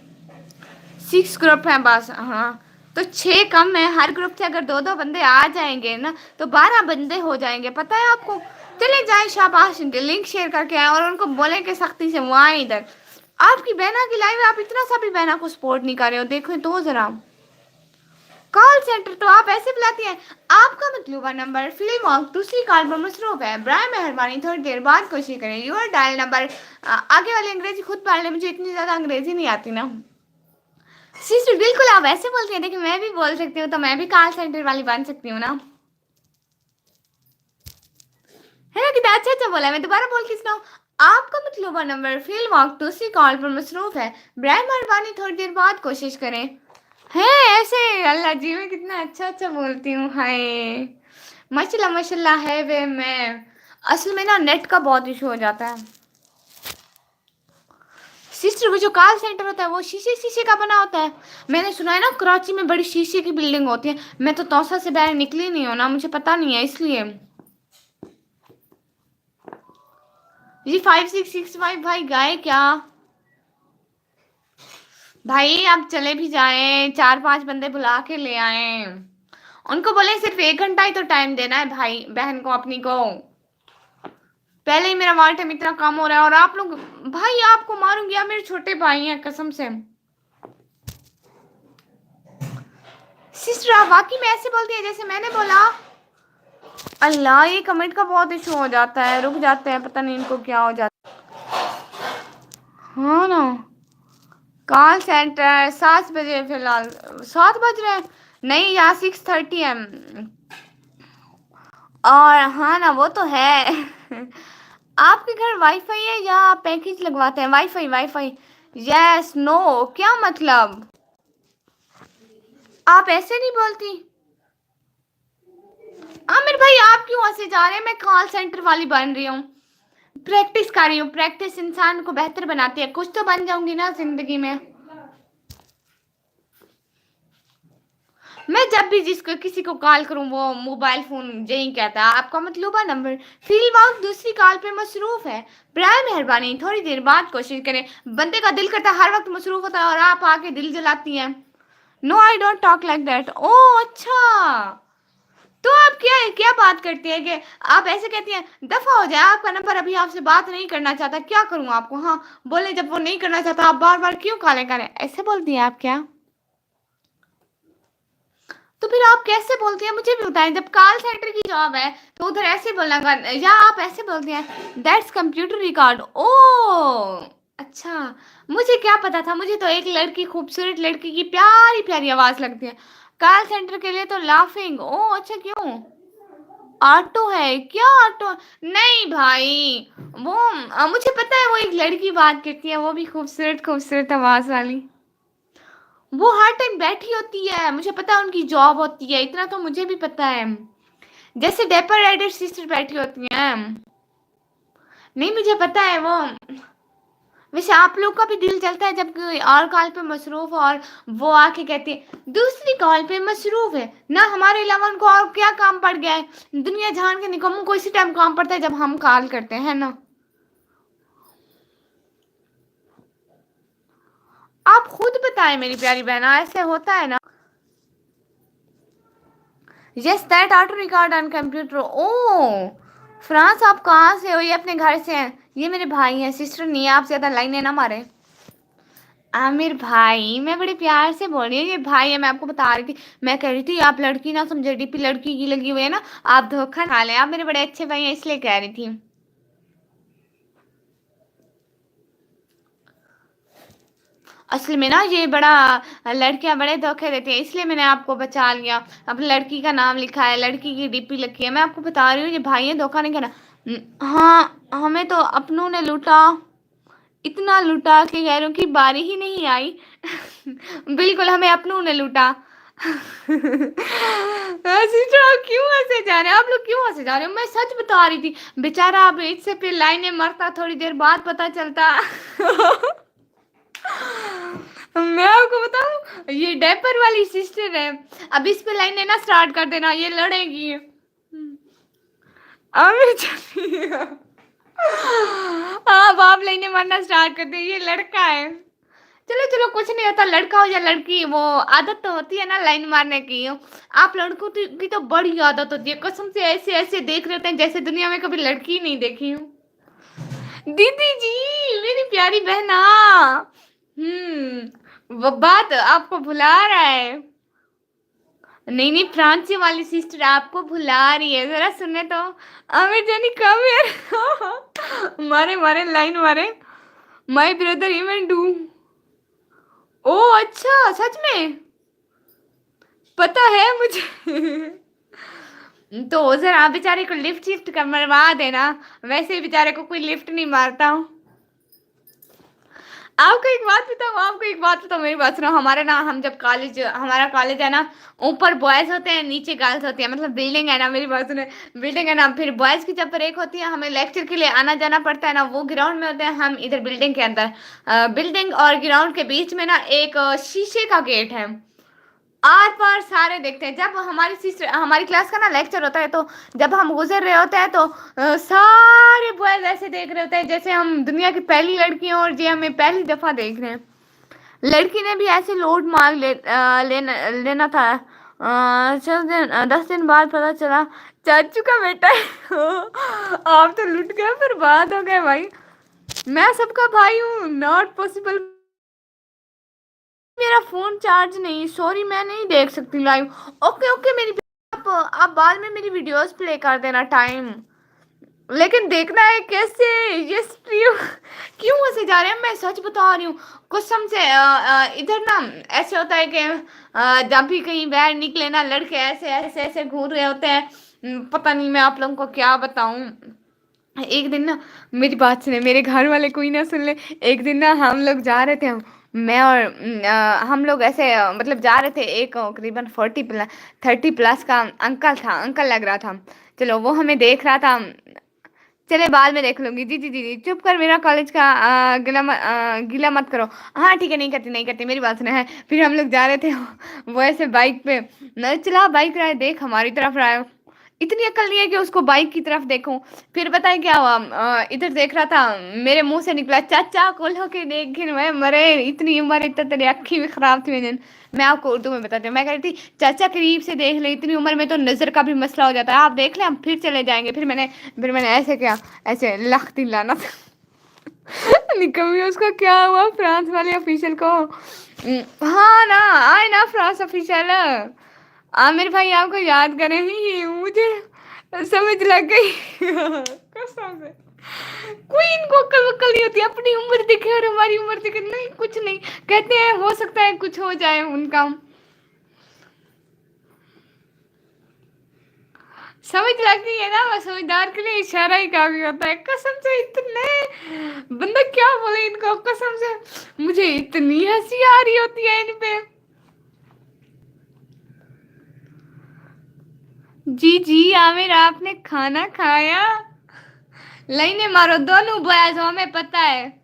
[SPEAKER 1] 6 ग्रुप हैं बस, हाँ तो 6 कम है। हर ग्रुप से अगर 2-2 बंदे आ जाएंगे ना तो 12 बंदे हो जाएंगे, पता है आपको? चले जाए शाबाश, लिंक शेयर करके आए और उनको बोले कि सख्ती से वो आए इधर। आपकी बहना की लाइव, आप इतना सा भी बहना को सपोर्ट नहीं कर रहे हो, देखो तो जरा। कॉल सेंटर तो आप ऐसे बुलाती हैं। आपका मतलूबा नंबर फिल्म और दूसरी कॉल पर मसरूफ है, बराए मेहरबानी थोड़ी देर बाद कोशिश करें। Your dial number. आगे वाली अंग्रेजी खुद पढ़ ले, मुझे इतनी ज़्यादा अंग्रेजी नहीं आती ना। सिस्टर बिल्कुल आप ऐसे बोलती हैं, देखिए मैं भी बोल सकती हूँ, तो मैं भी कॉल सेंटर वाली बन सकती हूँ ना, है ना? कितना अच्छा अच्छा बोला। मैं दोबारा बोल के सुनाऊँ। आपका मतलूबा नंबर फिल्म और दूसरी कॉल पर मसरूफ है, बराए मेहरबानी थोड़ी देर बाद कोशिश करें। है ऐसे? अल्लाह जी मैं कितना अच्छा अच्छा बोलती हूँ, हाय माशाल्लाह माशाल्लाह है वे। मैं असल में ना नेट का बहुत इशू हो जाता है। सिस्टर वो जो कॉल सेंटर होता है वो शीशे शीशे का बना होता है। मैंने सुना है ना कराची में बड़ी शीशे की बिल्डिंग होती है। मैं तो तौसा से बाहर निकली नहीं हूँ ना, मुझे पता नहीं है इसलिए। जी 5665 भाई गाए क्या? भाई आप चले भी जाएं, 4-5 बंदे बुला के ले आए, उनको बोले सिर्फ 1 घंटा ही तो टाइम देना है भाई बहन को अपनी को। पहले ही मेरा वार टाइम इतना कम हो रहा है और आप लोग, भाई आपको मारूंगी, आप मेरे छोटे भाई हैं कसम से। सिस्टर आप वाकई में ऐसे बोलती है जैसे मैंने बोला? अल्लाह ये कमेंट का बहुत इशू हो जाता है, रुक जाते हैं, पता नहीं इनको क्या हो जाता है। हाँ ना कॉल सेंटर 7 बजे, फिलहाल 7 बज रहे हैं। नहीं यहाँ 6:30 है। और हाँ ना, वो तो है। आपके घर वाईफाई है या आप पैकेज लगवाते हैं? Wifi, wifi. यस, नो, क्या मतलब? आप ऐसे नहीं बोलती। आमिर भाई, आप क्यों हंसे जा रहे हैं? मैं कॉल सेंटर वाली बन रही हूँ, प्रैक्टिस कर रही हूँ। प्रैक्टिस इंसान को बेहतर बनाती है, कुछ तो बन जाऊंगी ना जिंदगी में। मैं जब भी जिसको किसी को कॉल करूं वो मोबाइल फोन यही कहता है, आपका मतलूबा नंबर फील वाउट दूसरी कॉल पे मसरूफ है। बराए मेहरबानी थोड़ी देर बाद कोशिश करें। बंदे का दिल करता है हर वक्त मसरूफ होता है और आप आके दिल जलाती हैं। No, I don't talk like that. ओह अच्छा, तो आप क्या क्या बात करती है कि आप ऐसे कहती हैं? दफा हो जाए, आपका नंबर अभी आपसे बात नहीं करना चाहता, क्या करूं आपको? हाँ बोले, जब वो नहीं करना चाहता आप बार बार क्यों कॉलें करें? ऐसे बोलती हैं आप क्या? तो फिर आप कैसे बोलती हैं मुझे भी बताएं। जब कॉल सेंटर की जॉब है तो उधर ऐसे बोलना या आप ऐसे बोलती हैं दैट्स कंप्यूटर रिकॉर्ड। ओ अच्छा, मुझे क्या पता था। मुझे तो एक लड़की, खूबसूरत लड़की की प्यारी प्यारी आवाज लगती है। कॉल सेंटर के लिए तो लाफिंग। ओ अच्छा, क्यों? ऑटो है क्या? ऑटो नहीं भाई, वो मुझे पता है वो एक लड़की बात करती है, वो भी खूबसूरत खूबसूरत आवाज वाली। वो हर टाइम बैठी होती है, मुझे पता है उनकी जॉब होती है, इतना तो मुझे भी पता है। जैसे डेपर राइडर सिस्टर बैठी होती हैं। नहीं मुझे पता है वो। वैसे आप लोग का भी दिल चलता है जब कोई और कॉल पे मसरूफ हो और वो आके कहती है दूसरी कॉल पे मसरूफ है ना, हमारे अलावा उनको और क्या काम पड़ गया है? दुनिया जहान के निकम्मों को इसी टाइम काम पड़ता है जब हम कॉल करते हैं ना। आप खुद बताएं मेरी प्यारी बहना, ऐसे होता है ना? Yes, that auto record on computer. Oh France, आप कहाँ से हो? ये अपने घर से हैं? ये मेरे भाई हैं, सिस्टर नहीं है। आप ज्यादा लाइनें ना मारे। आमिर भाई, मैं बड़े प्यार से बोल रही हूँ, ये भाई है। मैं आपको बता रही थी, मैं कह रही थी आप लड़की ना समझे, डीपी लड़की की लगी हुई है ना, आप धोखा खा लें। आप मेरे बड़े अच्छे भाई हैं इसलिए कह रही थी। असल में ना ये बड़ा लड़कियां बड़े धोखे देती हैं, इसलिए मैंने आपको बचा लिया। अब लड़की का नाम लिखा है, लड़की की डीपी लिखी है। मैं आपको बता रही हूँ ये भाई है, धोखा नहीं करना। हाँ, हमें तो अपनों ने लूटा, इतना लूटा कि गैरों की बारी ही नहीं आई। बिल्कुल, हमें अपनों ने लूटा। सिस्टर, आप क्यों हंसे जा रहे हैं? आप लोग क्यों हंसे जा रहे हो? मैं सच बता रही थी। बेचारा अब इससे फिर लाइनें मरता, थोड़ी देर बाद पता चलता। मैं आपको बताऊं, ये डेपर वाली सिस्टर है। अब इस पे लाइनें ना स्टार्ट कर देना, ये लड़ेगी। अब चलिए, हाँ बाप लेने मरना स्टार्ट कर दे, ये लड़का है। चलो चलो, कुछ नहीं होता, लड़का हो या लड़की, वो आदत तो होती है ना लाइन मारने की। आप लड़कों की तो बड़ी आदत होती है, कसम से ऐसे ऐसे देख रहे होते हैं जैसे दुनिया में कभी लड़की नहीं देखी हूँ। दीदी जी, मेरी प्यारी बहना। वो बात आपको भुला रहा है। नहीं नहीं, फ्रांसी वाली सिस्टर आपको भुला रही है, जरा सुनने तो। आमिर जानी कम यार। मारे मारे लाइन मारे। My brother even do. ओ अच्छा, सच में पता है मुझे। तो जरा बेचारे को लिफ्ट शिफ्ट कर मरवा देना, वैसे ही बेचारे को कोई लिफ्ट नहीं मारता हूँ। आपको एक बात बताऊँ, मेरी बात सुनो। हमारे ना, हम जब कॉलेज, हमारा कॉलेज है ना, ऊपर बॉयज होते हैं नीचे गर्ल्स होती है, मतलब बिल्डिंग है ना, मेरी बात सुनो। बिल्डिंग है ना, फिर बॉयज की जब ब्रेक होती है हमें लेक्चर के लिए आना जाना पड़ता है ना, वो ग्राउंड में होते हैं, हम इधर बिल्डिंग के अंदर। बिल्डिंग और ग्राउंड के बीच में ना एक शीशे का गेट है। आर पार सारे देखते हैं। जब हमारी सिस्टर, हमारी क्लास का ना लेक्चर होता है, तो जब हम गुजर रहे होते हैं तो सारे बॉयज ऐसे देख रहे होते हैं जैसे हम दुनिया की पहली लड़की हैं और ये हमें पहली दफा देख रहे हैं। लड़की ने भी ऐसे लोड मार लेना था। 10 दिन बाद पता चला चाचू का बेटा है। आप तो लुट गए, फिर बात हो गए भाई। मैं सबका भाई हूँ, नॉट पॉसिबल। मेरा फोन चार्ज नहीं, सॉरी मैं नहीं देख सकती लाइव। ओके ओके, आप बाद में मेरी वीडियोस प्ले कर देना टाइम, लेकिन देखना है कैसे ये स्ट्रीम। क्यों ऐसे जा रहे हैं? मैं सच बता रही हूँ, कसम से। इधर ना ऐसे होता है कि जब भी कहीं बाहर निकले ना, लड़के ऐसे ऐसे ऐसे घूर रहे होते हैं। पता नहीं मैं आप लोगों को क्या बताऊं। एक दिन ना, मेरी बात सुने, मेरे घर वाले कोई ना सुन ले। एक दिन ना हम लोग जा रहे थे, मैं और हम लोग ऐसे मतलब जा रहे थे, एक करीबन 30+ का अंकल था, अंकल लग रहा था। चलो वो हमें देख रहा था, चले बाद में देख लूंगी। जी जी जी जी, चुप कर, मेरा कॉलेज का गिला मत करो। हाँ ठीक है, नहीं करती नहीं करती, मेरी बात सुना है। फिर हम लोग जा रहे थे, वो ऐसे बाइक पे न चला, बाइक रहा है, देख हमारी तरफ रहा है। इतनी अकल नहीं है कि उसको बाइक की तरफ देखूं। फिर बताए क्या हुआ, इधर देख रहा था, मेरे मुंह से निकला, चाचा खोलो के देख, मैं मरे, इतनी उम्र, इतना तेरी अक्खी भी खराब थी। मैं आपको उर्दू में बताती हूँ, मैं कह रही थी चाचा करीब से देख ले, इतनी उम्र में तो नजर का भी मसला हो जाता है, आप देख लें, हम फिर चले जाएंगे। फिर मैंने ऐसे किया, ऐसे लखती लाना निकमी। उसका क्या हुआ, फ्रांस वाले ऑफिशियल को? हाँ ना, आए ना फ्रांस ऑफिशियल, आमिर भाई आपको याद करें ही, मुझे समझ लग गई कसम से। कोई इनको अक्ल वक्ल नहीं होती, अपनी उम्र दिखे और हमारी उम्र दिखे, नहीं कुछ नहीं। कहते हैं हो सकता है कुछ हो जाए उनका, समझ लग गई है ना, बस समझदार के लिए इशारा ही काफी होता है। कसम से इतने बंदा क्या बोले इनको, कसम से मुझे इतनी हंसी आ रही होती है इन पे। जी जी आमिर, आपने खाना खाया? लाइने मारो दोनों बॉयज, हमें पता है।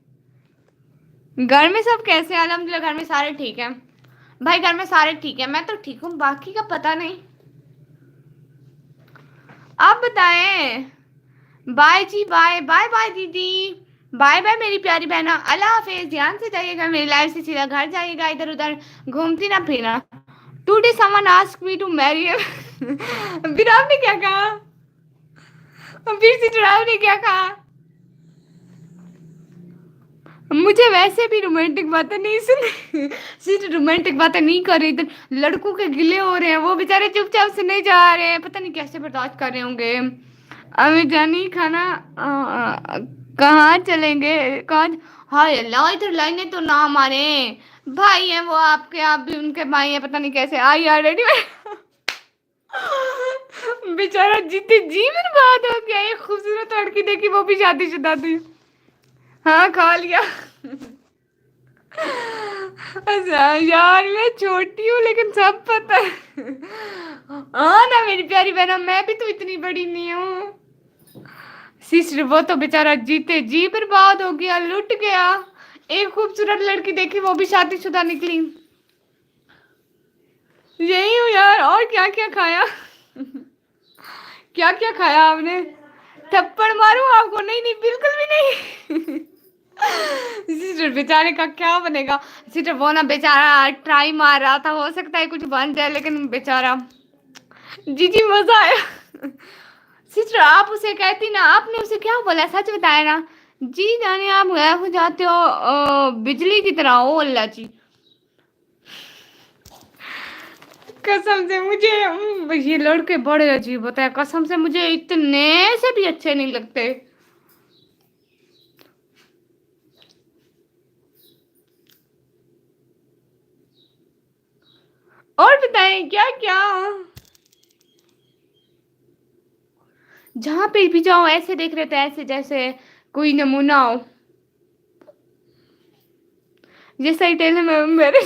[SPEAKER 1] घर में सब कैसे हैं? अल्हम्दुलिल्लाह घर में सारे ठीक हैं भाई, घर में सारे ठीक हैं, मैं तो ठीक हूँ, बाकी का पता नहीं, आप बताएं। बाय जी, बाय बाय बाय दीदी, बाय बाय मेरी प्यारी बहना, अल्लाह हाफिज, ध्यान से जाइएगा, मेरी लाइफ से सीधा घर जाइएगा, इधर उधर घूमती ना फिरना। Today someone ask me to marry फिर आपने क्या कहा, फिर से आपने क्या कहा? मुझे वैसे भी रोमांटिक बातें नहीं सुन सिर्फ रोमांटिक बातें नहीं कर रही, इधर लड़कों के गिले हो रहे हैं, वो बेचारे चुपचाप से नहीं जा रहे हैं, पता नहीं कैसे बर्दाश्त कर रहे होंगे। अभी जानी खाना कहाँ चलेंगे, कहाँ? हाय अल्लाह, इधर लाइनें तो ना मारे, भाई हैं वो आपके, आप भी उनके भाई हैं, पता नहीं कैसे आई ऑलरेडी बेचारा जीते जी बर्बाद हो गया, एक खूबसूरत लड़की देखी, वो भी शादीशुदा थी। हाँ खा लिया अच्छा यार, मैं छोटी हूँ लेकिन सब पता है हाँ ना मेरी प्यारी बहना, मैं भी तो इतनी बड़ी नहीं हूँ। सिस्टर वो तो बेचारा जीते जी बर्बाद हो गया, लुट गया, एक खूबसूरत लड़की देखी, वो भी शादीशुदा निकली। यही हूँ यार, और क्या क्या खाया क्या क्या खाया आपने? थप्पड़ मारूं आपको? नहीं नहीं, बिल्कुल भी नहीं सिस्टर बेचारे का क्या बनेगा। सिस्टर वो ना बेचारा ट्राई मार रहा था, हो सकता है कुछ बन जाए, लेकिन बेचारा। जी जी मजा आया सिस्टर आप उसे कहती ना, आपने उसे क्या बोला, सच बताया ना? जी जाने आप गायब हो जाते हो बिजली की तरह, ओ अल्लाह जी। कसम से मुझे ये लड़के बड़े अजीब होते हैं, कसम से मुझे इतने से भी अच्छे नहीं लगते। और बताएं क्या क्या, जहां पे भी जाओ ऐसे देख रहे थे, ऐसे जैसे कोई नमूना हो, जैसा ही टेल में मेरे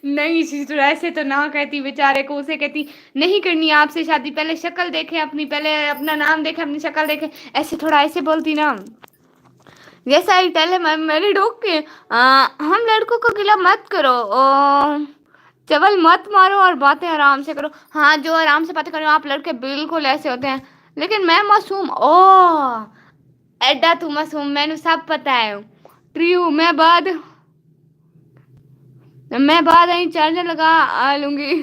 [SPEAKER 1] नहीं सिस्टर ऐसे तो ना कहती, बेचारे को उसे कहती नहीं करनी है आपसे शादी, पहले शक्ल देखे अपनी, पहले अपना नाम देखे, अपनी शक्ल देखे, ऐसे थोड़ा ऐसे बोलती ना, जैसा ही टेल में मेरे डोक के हम लड़कों को गिला मत करो, चवल मत मारो और बातें आराम से करो। हाँ जो आराम से बातें करो, आप लड़के बिल्कुल ऐसे होते हैं, लेकिन मैं मासूम, ओ एडा तू मासूम, मैंने सब पता है, ट्रू। मैं बाद आई चार्जर लगा लूंगी,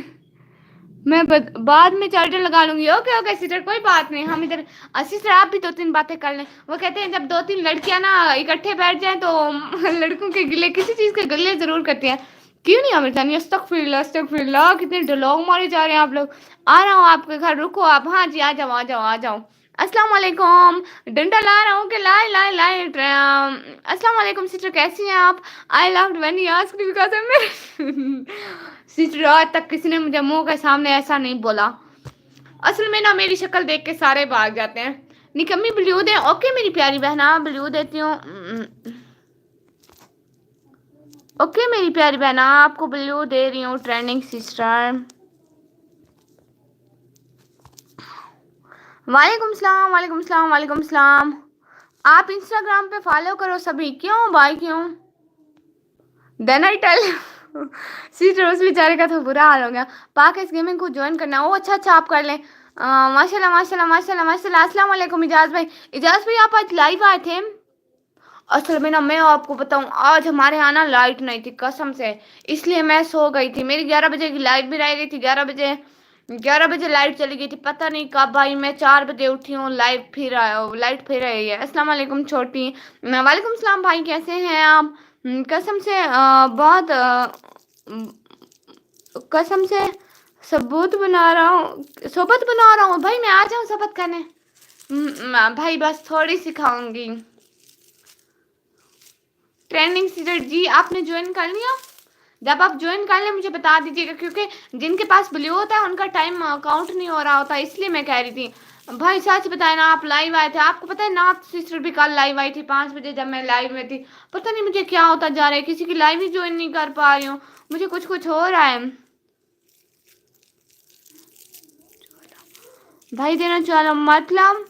[SPEAKER 1] बाद में चार्जर लगा लूंगी। ओके ओके सिस्टर, कोई बात नहीं, हम इधर सिस्टर आप भी 2-3 बातें कर लें। वो कहते हैं जब 2-3 लड़कियां ना इकट्ठे बैठ जाएं तो लड़कों के गिले, किसी चीज के गिले जरूर करती हैं। क्यों नहीं आमिर जानी, अस्तगफिरुल्लाह, कितने डायलॉग मारे जा रहे हैं आप लोग। आ रहा हूँ आपके घर, रुको आप, हाँ जी आ जाओ आ जाओ आ जाओ। अस्सलाम वालेकुम, डंडा ला रहा हूँ कि लाए लाए लाए। अस्सलाम वालेकुम सिस्टर, कैसी हैं आप? I love when you ask because I am sister आज तक किसी ने मुझे मुंह के सामने ऐसा नहीं बोला। असल में ना मेरी शक्ल देख के सारे भाग जाते हैं। निकम्मी ब्लू दे। ओके मेरी प्यारी बहना, ब्लू देती हूँ। ओके मेरी प्यारी बहना, आपको ब्लू दे रही हूँ। ट्रेंडिंग सिस्टर, वालेकुम सलाम, वालेकुम सलाम, वालेकुम सलाम। आप इंस्टाग्राम पे फॉलो करो सभी। क्यों भाई क्यों? देन आई टेल सीटर उस बेचारे का तो बुरा हाल हो गया। पाकिस गेमिंग को ज्वाइन करना। ओ अच्छा अच्छा, आप कर लें। माशाल्लाह माशाल्लाह माशाल्लाह माशाल्लाह। अस्सलाम वालेकुम इजाज भाई। इजाज भाई आप आज लाइव आए थे? असल में ना मैं आपको बताऊं, आज हमारे यहाँ ना लाइट नहीं थी कसम से, इसलिए मैं सो गई थी। मेरी 11 बजे की लाइट भी रह गई थी। 11 बजे लाइट चली गई थी। पता नहीं कब भाई, मैं 4 बजे उठी हूँ, लाइट फिर आई है। अस्सलाम वालेकुम छोटी। वालेकुम सलाम भाई, कैसे हैं आप? कसम से बहुत कसम से सोबत बना रहा हूँ भाई। मैं आ जाऊँ सोबत करने? भाई बस थोड़ी सिखाऊंगी। ट्रेंडिंग सीटर जी आपने ज्वाइन कर लिया? जब आप ज्वाइन कर ले मुझे बता दीजिएगा, क्योंकि जिनके पास ब्लू होता है उनका टाइम काउंट नहीं हो रहा होता, इसलिए मैं कह रही थी। भाई सच बताए ना, आप लाइव आए थे? आपको पता है नाथ सिस्टर भी कल लाइव आई थी 5 बजे, जब मैं लाइव में थी। पता नहीं मुझे क्या होता जा रहा है, किसी की लाइव ही ज्वाइन नहीं कर पा रही हूँ। मुझे कुछ कुछ हो रहा है भाई। देना चलो मतलब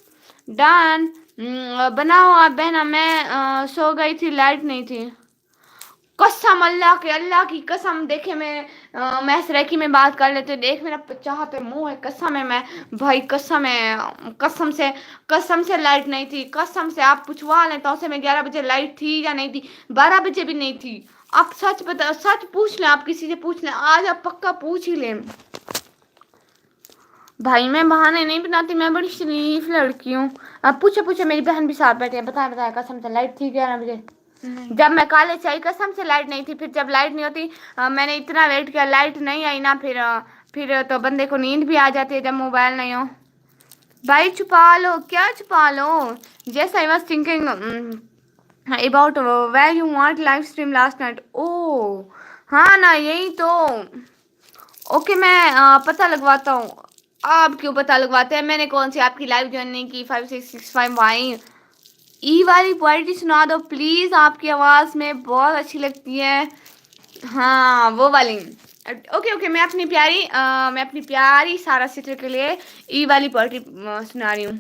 [SPEAKER 1] डन। बनाओ आप बहना। मैं सो गई थी, लाइट नहीं थी। कसम अल्लाह के, अल्लाह की कसम। देखे मैं सरेकी में बात कर लेते, देख मेरा चाहते मुंह है। कसम है, मैं भाई कसम है, कसम से लाइट नहीं थी। कसम से आप पूछवा लें तो उसे मैं 11 बजे लाइट थी या नहीं थी? 12 बजे भी नहीं थी। आप सच बता, सच पूछ लें, आप किसी से पूछ लें, आज आप पक्का पूछ ही लें। भाई मैं बहाने नहीं बनाती, मैं बड़ी शरीफ लड़की हूँ। अब पूछे मेरी बहन भी साथ बैठे हैं। बताया कसम से लाइट थी 11 बजे जब मैं कॉलेज आई। कसम से लाइट नहीं थी। फिर जब लाइट नहीं होती मैंने इतना वेट किया, लाइट नहीं आई ना, फिर तो बंदे को नींद भी आ जाती है जब मोबाइल नहीं हो। भाई छुपा लो, क्या छुपा लो? जैसे I was thinking about where you want live stream last night. ओ हाँ ना, यही तो। ओके मैं पता लगवाता हूँ। आप क्यों पता लगवाते हैं? मैंने कौन सी आपकी लाइव ज्वाइन नहीं की? 5665 भाई ई वाली क्वालिटी सुना दो प्लीज, आपकी आवाज में बहुत अच्छी लगती है। हाँ वो वाली। ओके ओके, मैं अपनी प्यारी सारा सिस्टर के लिए ई वाली पोएट्री सुना रही हूँ।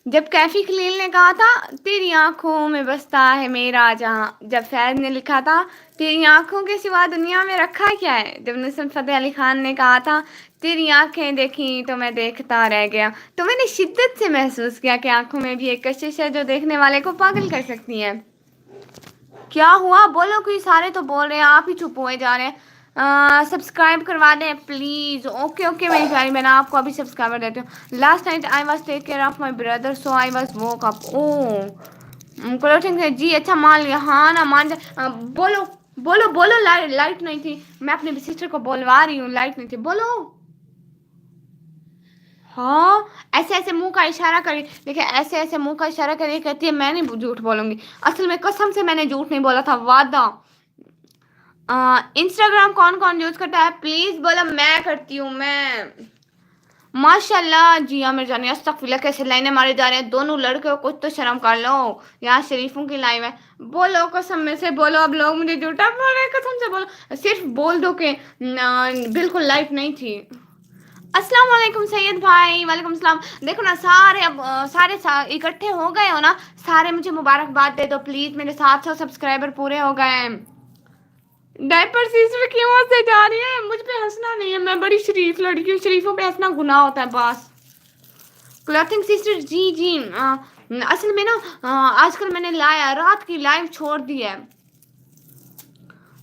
[SPEAKER 1] जब कैफी खलील ने कहा था तेरी आंखों में बसता है मेरा जहाँ, जब फैज ने लिखा था तेरी आंखों के सिवा दुनिया में रखा क्या है, जब नुसरत फतेह अली खान ने कहा था तेरी आंखें देखी तो मैं देखता रह गया, तो मैंने शिद्दत से महसूस किया कि आंखों में भी एक कशिश है जो देखने वाले को पागल कर सकती है। क्या हुआ? बोलो, कोई सारे तो बोल रहे हैं, आप ही चुप हुए जा रहे हैं। सब्सक्राइब करवा दें प्लीज। ओके ओके मेरी प्यारी बहन, आपको अभी सब्सक्राइबर देती हूँ। Last night I was take care of my brother so I was woke up. Oh clothing है जी, अच्छा मान लिया। हाँ ना मान जा। बोलो बोलो बोलो, लाइट नहीं थी। मैं अपने सिस्टर को बोलवा रही हूँ, लाइट नहीं थी। बोलो। हाँ ऐसे ऐसे मुंह का इशारा करी, देखिए ऐसे ऐसे मुंह का इशारा करिए, कहती है मैं नहीं झूठ बोलूंगी। असल में कसम से मैंने झूठ नहीं बोला था, वादा। इंस्टाग्राम कौन कौन यूज करता है प्लीज बोलो। मैं करती हूँ मैं। माशाल्लाह जी हाँ मेरी जानी, अस्तगफिरुल्लाह कैसे लाइनें मारे जा रहे हैं दोनों लड़के हो, कुछ तो शर्म कर लो। यहाँ शरीफों की लाइव है। बोलो कसम में से बोलो, अब लोग मुझे झूठा बोल रहे हैं, कसम से बोलो, सिर्फ बोल दो कि बिल्कुल लाइव नहीं थी। अस्सलाम वालेकुम सैयद भाई, वालेकुम सलाम। देखो ना सारे अब इकट्ठे हो गए हो ना, सारे मुझे मुबारकबाद दे दो प्लीज। मेरे 700 सब्सक्राइबर पूरे हो गए हैं। डायपर सिस्टर क्यों हंसे जा रही है? मुझ पे हंसना नहीं है, मैं बड़ी शरीफ लड़की हूँ, शरीफों पे हंसना गुनाह होता है बस। क्लॉथिंग सिस्टर जी जी असल में ना आजकल मैंने रात की लाइव छोड़ दी है।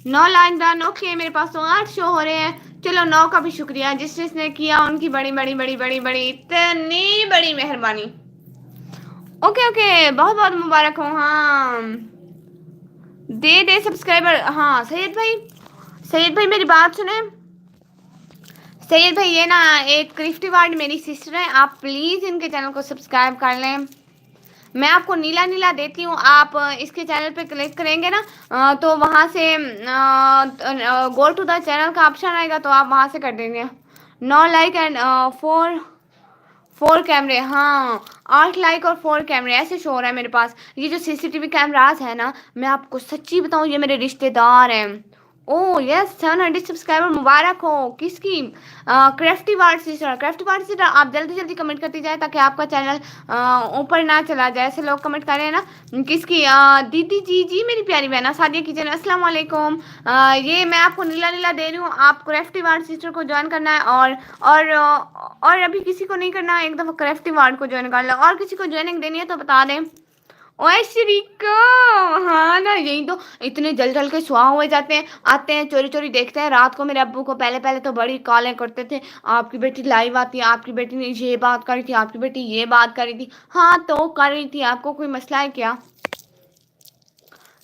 [SPEAKER 1] 9 लाइन डन। ओके मेरे पास तो 8 शो हो रहे हैं। चलो 9 का भी शुक्रिया, जिसने किया उनकी बड़ी बड़ी बड़ी बड़ी बड़ी इतनी बड़ी मेहरबानी। ओके ओके बहुत बहुत मुबारक हो। हाँ दे सब्सक्राइबर। हाँ सैयद भाई मेरी बात सुने। सैयद भाई ये ना एक क्रिफ्टी वार्ड मेरी सिस्टर है, आप प्लीज इनके चैनल को सब्सक्राइब कर लें। मैं आपको नीला नीला देती हूँ, आप इसके चैनल पे क्लिक करेंगे ना तो वहाँ से गो टू द चैनल का ऑप्शन आएगा, तो आप वहाँ से कर देंगे। 9 लाइक एंड 4 कैमरे, हाँ 8 लाइक और 4 कैमरे ऐसे शो हो रहा है मेरे पास। ये जो सीसीटीवी कैमरास है ना, मैं आपको सच्ची बताऊं, ये मेरे रिश्तेदार हैं। ओह यस, 700 सब्सक्राइबर मुबारक हो। किसकी? Crafty ward sister. Crafty ward sister, आप जल्दी जल्दी कमेंट करती जाए ताकि आपका चैनल ऊपर ना चला जाए। ऐसे लोग कमेंट कर रहे हैं ना। किसकी? दीदी जी जी मेरी प्यारी बहना सादिया किचन, अस्सलाम वालेकुम। ये मैं आपको नीला नीला दे रही हूँ, आप क्राफ्टी वार्ड सिस्टर को ज्वाइन करना है। और अभी किसी को नहीं करना, एक दफ़ा क्राफ्टी वार्ड को ज्वाइन कर लो। और किसी को ज्वाइनिंग देनी है तो बता दें। ओए श्रीका, हाँ ना, यही तो इतने जल जल के सुहा हुए जाते हैं, आते हैं चोरी चोरी देखते हैं। रात को मेरे अब्बू को पहले पहले तो बड़ी कॉलें करते थे, आपकी बेटी लाइव आती है, आपकी बेटी ने ये बात करी थी, आपकी बेटी ये बात करी थी। हाँ तो कर रही थी, आपको कोई मसला है क्या?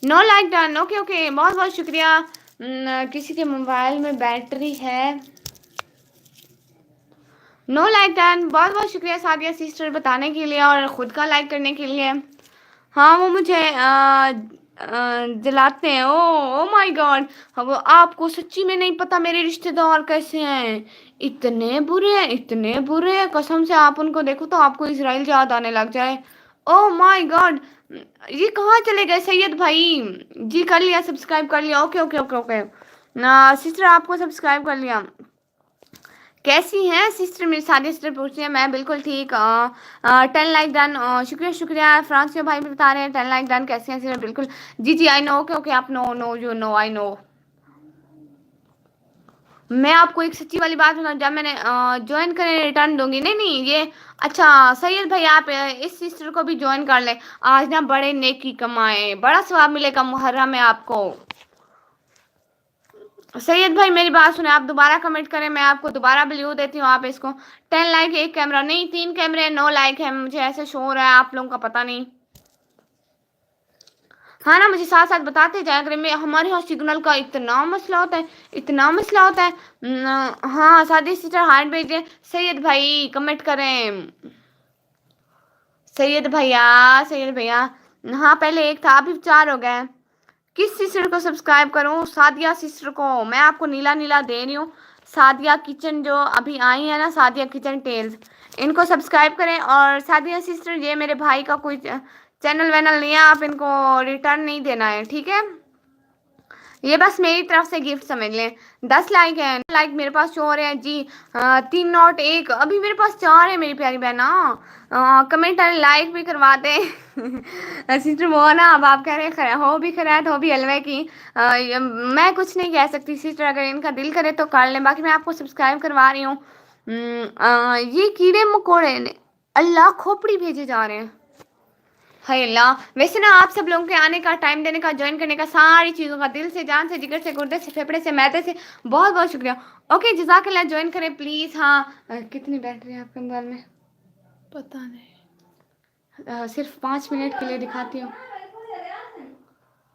[SPEAKER 1] 9 लाइक डन, ओके ओके, बहुत बहुत शुक्रिया। किसी के मोबाइल में बैटरी है। 9 लाइक डन, बहुत बहुत शुक्रिया सादिया सिस्टर बताने के लिए और ख़ुद का लाइक करने के लिए। हाँ वो मुझे जलाते हैं। ओ माय गॉड, वो आपको सच्ची में नहीं पता मेरे रिश्तेदार कैसे हैं। इतने बुरे हैं, इतने बुरे हैं, कसम से आप उनको देखो तो आपको इसराइल याद आने लग जाए। ओ माय गॉड, ये कहाँ चले गए सैयद भाई? जी कर लिया, सब्सक्राइब कर लिया, ओके ओके ओके ओके ना सिस्टर, आपको सब्सक्राइब कर लिया। कैसी हैं सिस्टर? मेरी सारी सिस्टर पूछ रही है। मैं बिल्कुल ठीक। 10 लाइक डन, शुक्रिया शुक्रिया। फ्रांस के भाई भी बता रहे हैं 10 लाइक डन। कैसी हैं सिस्टर? बिल्कुल जी जी, आई नो, ओके ओके, आप no no you know I know. मैं आपको एक सच्ची वाली बात बताऊँ, जब मैंने ज्वाइन करे रिटर्न दूंगी। नहीं नहीं ये अच्छा सैयद भाई, आप इस सिस्टर को भी ज्वाइन कर ले। आज ना बड़े नेकी कमाए, बड़ा सवाब मिलेगा मुहर्रम में आपको। सैयद भाई मेरी बात सुने, आप दोबारा कमेंट करें, मैं आपको दोबारा ब्लू देती हूँ। आप इसको 10 लाइक, एक कैमरा नहीं 3 कैमरे, 9 लाइक है, मुझे ऐसे शो हो रहा है, आप लोगों का पता नहीं। हाँ ना, मुझे साथ साथ बताते जाए। अगर मैं हमारे यहाँ सिग्नल का इतना मसला होता है, इतना मसला होता है। हाँ सादी सिस्टर हार्ट भेजिए। सैयद भाई कमेंट करें, सैयद भैया, सैयद भैया। हाँ पहले एक था, अभी 4 हो गए। किस सिस्टर को सब्सक्राइब करूं? सादिया सिस्टर को। मैं आपको नीला नीला दे रही हूँ। सादिया किचन जो अभी आई है ना, सादिया किचन टेल्स, इनको सब्सक्राइब करें। और सादिया सिस्टर, ये मेरे भाई का कोई चैनल वैनल नहीं है, आप इनको रिटर्न नहीं देना है, ठीक है? ये बस मेरी तरफ से गिफ्ट समझ लें। 10 लाइक है, लाइक मेरे पास शो हो रहे हैं जी। 3 नॉट 1, अभी मेरे पास 4 है मेरी प्यारी बहना। कमेंट और लाइक भी करवा दें। सिस्टर वो ना, अब आप कह रहे हैं हो भी खैरात हो भी हलवे की। मैं कुछ नहीं कह सकती सिस्टर, अगर इनका दिल करे तो कर लें, बाकी मैं आपको सब्सक्राइब करवा रही हूँ। ये कीड़े मकोड़े अल्लाह खोपड़ी भेजे जा रहे हैं। हाय अल्लाह। वैसे ना आप सब लोगों के आने का, टाइम देने का, ज्वाइन करने का, सारी चीज़ों का दिल से, जान से, जिगर से, गुर्दे से, फेफड़े से, मैदे से बहुत बहुत शुक्रिया। ओके जज़ाकल्लाह, ज्वाइन करें प्लीज़। हाँ कितनी बैटरी है आपके मोबाइल में?
[SPEAKER 2] पता नहीं।
[SPEAKER 1] सिर्फ 5 मिनट के लिए दिखाती हूँ,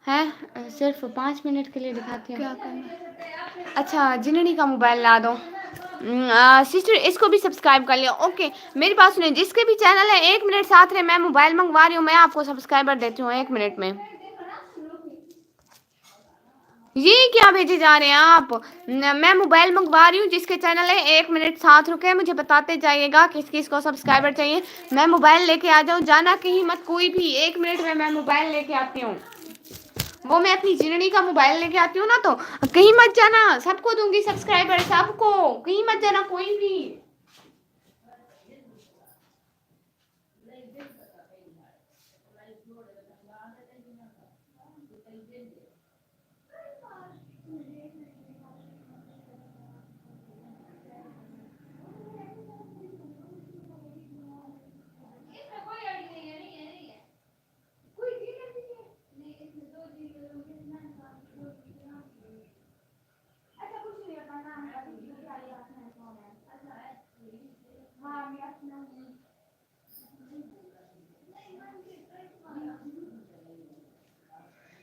[SPEAKER 1] है सिर्फ 5 मिनट के लिए दिखाती हूँ।
[SPEAKER 2] क्या करना?
[SPEAKER 1] अच्छा जिननी का मोबाइल ला दो। सिस्टर इसको भी सब्सक्राइब कर लिया। ओके मेरी बात सुनिए, जिसके भी चैनल है 1 मिनट साथ रहे, मैं मोबाइल मंगवा रही हूँ, मैं आपको सब्सक्राइबर देती हूँ 1 मिनट में। ये क्या भेजे जा रहे हैं आप? मैं मोबाइल मंगवा रही हूँ, जिसके चैनल है 1 मिनट साथ रुके, मुझे बताते जाइएगा किस किस को सब्सक्राइबर चाहिए। मैं मोबाइल लेके आ जाऊँ, जाना कहीं मत कोई भी, 1 मिनट में मैं मोबाइल लेके आती हूँ। वो मैं अपनी जिननी का मोबाइल लेके आती हूँ ना, तो कहीं मत जाना, सबको दूंगी सब्सक्राइबर, सबको, कहीं मत जाना कोई भी।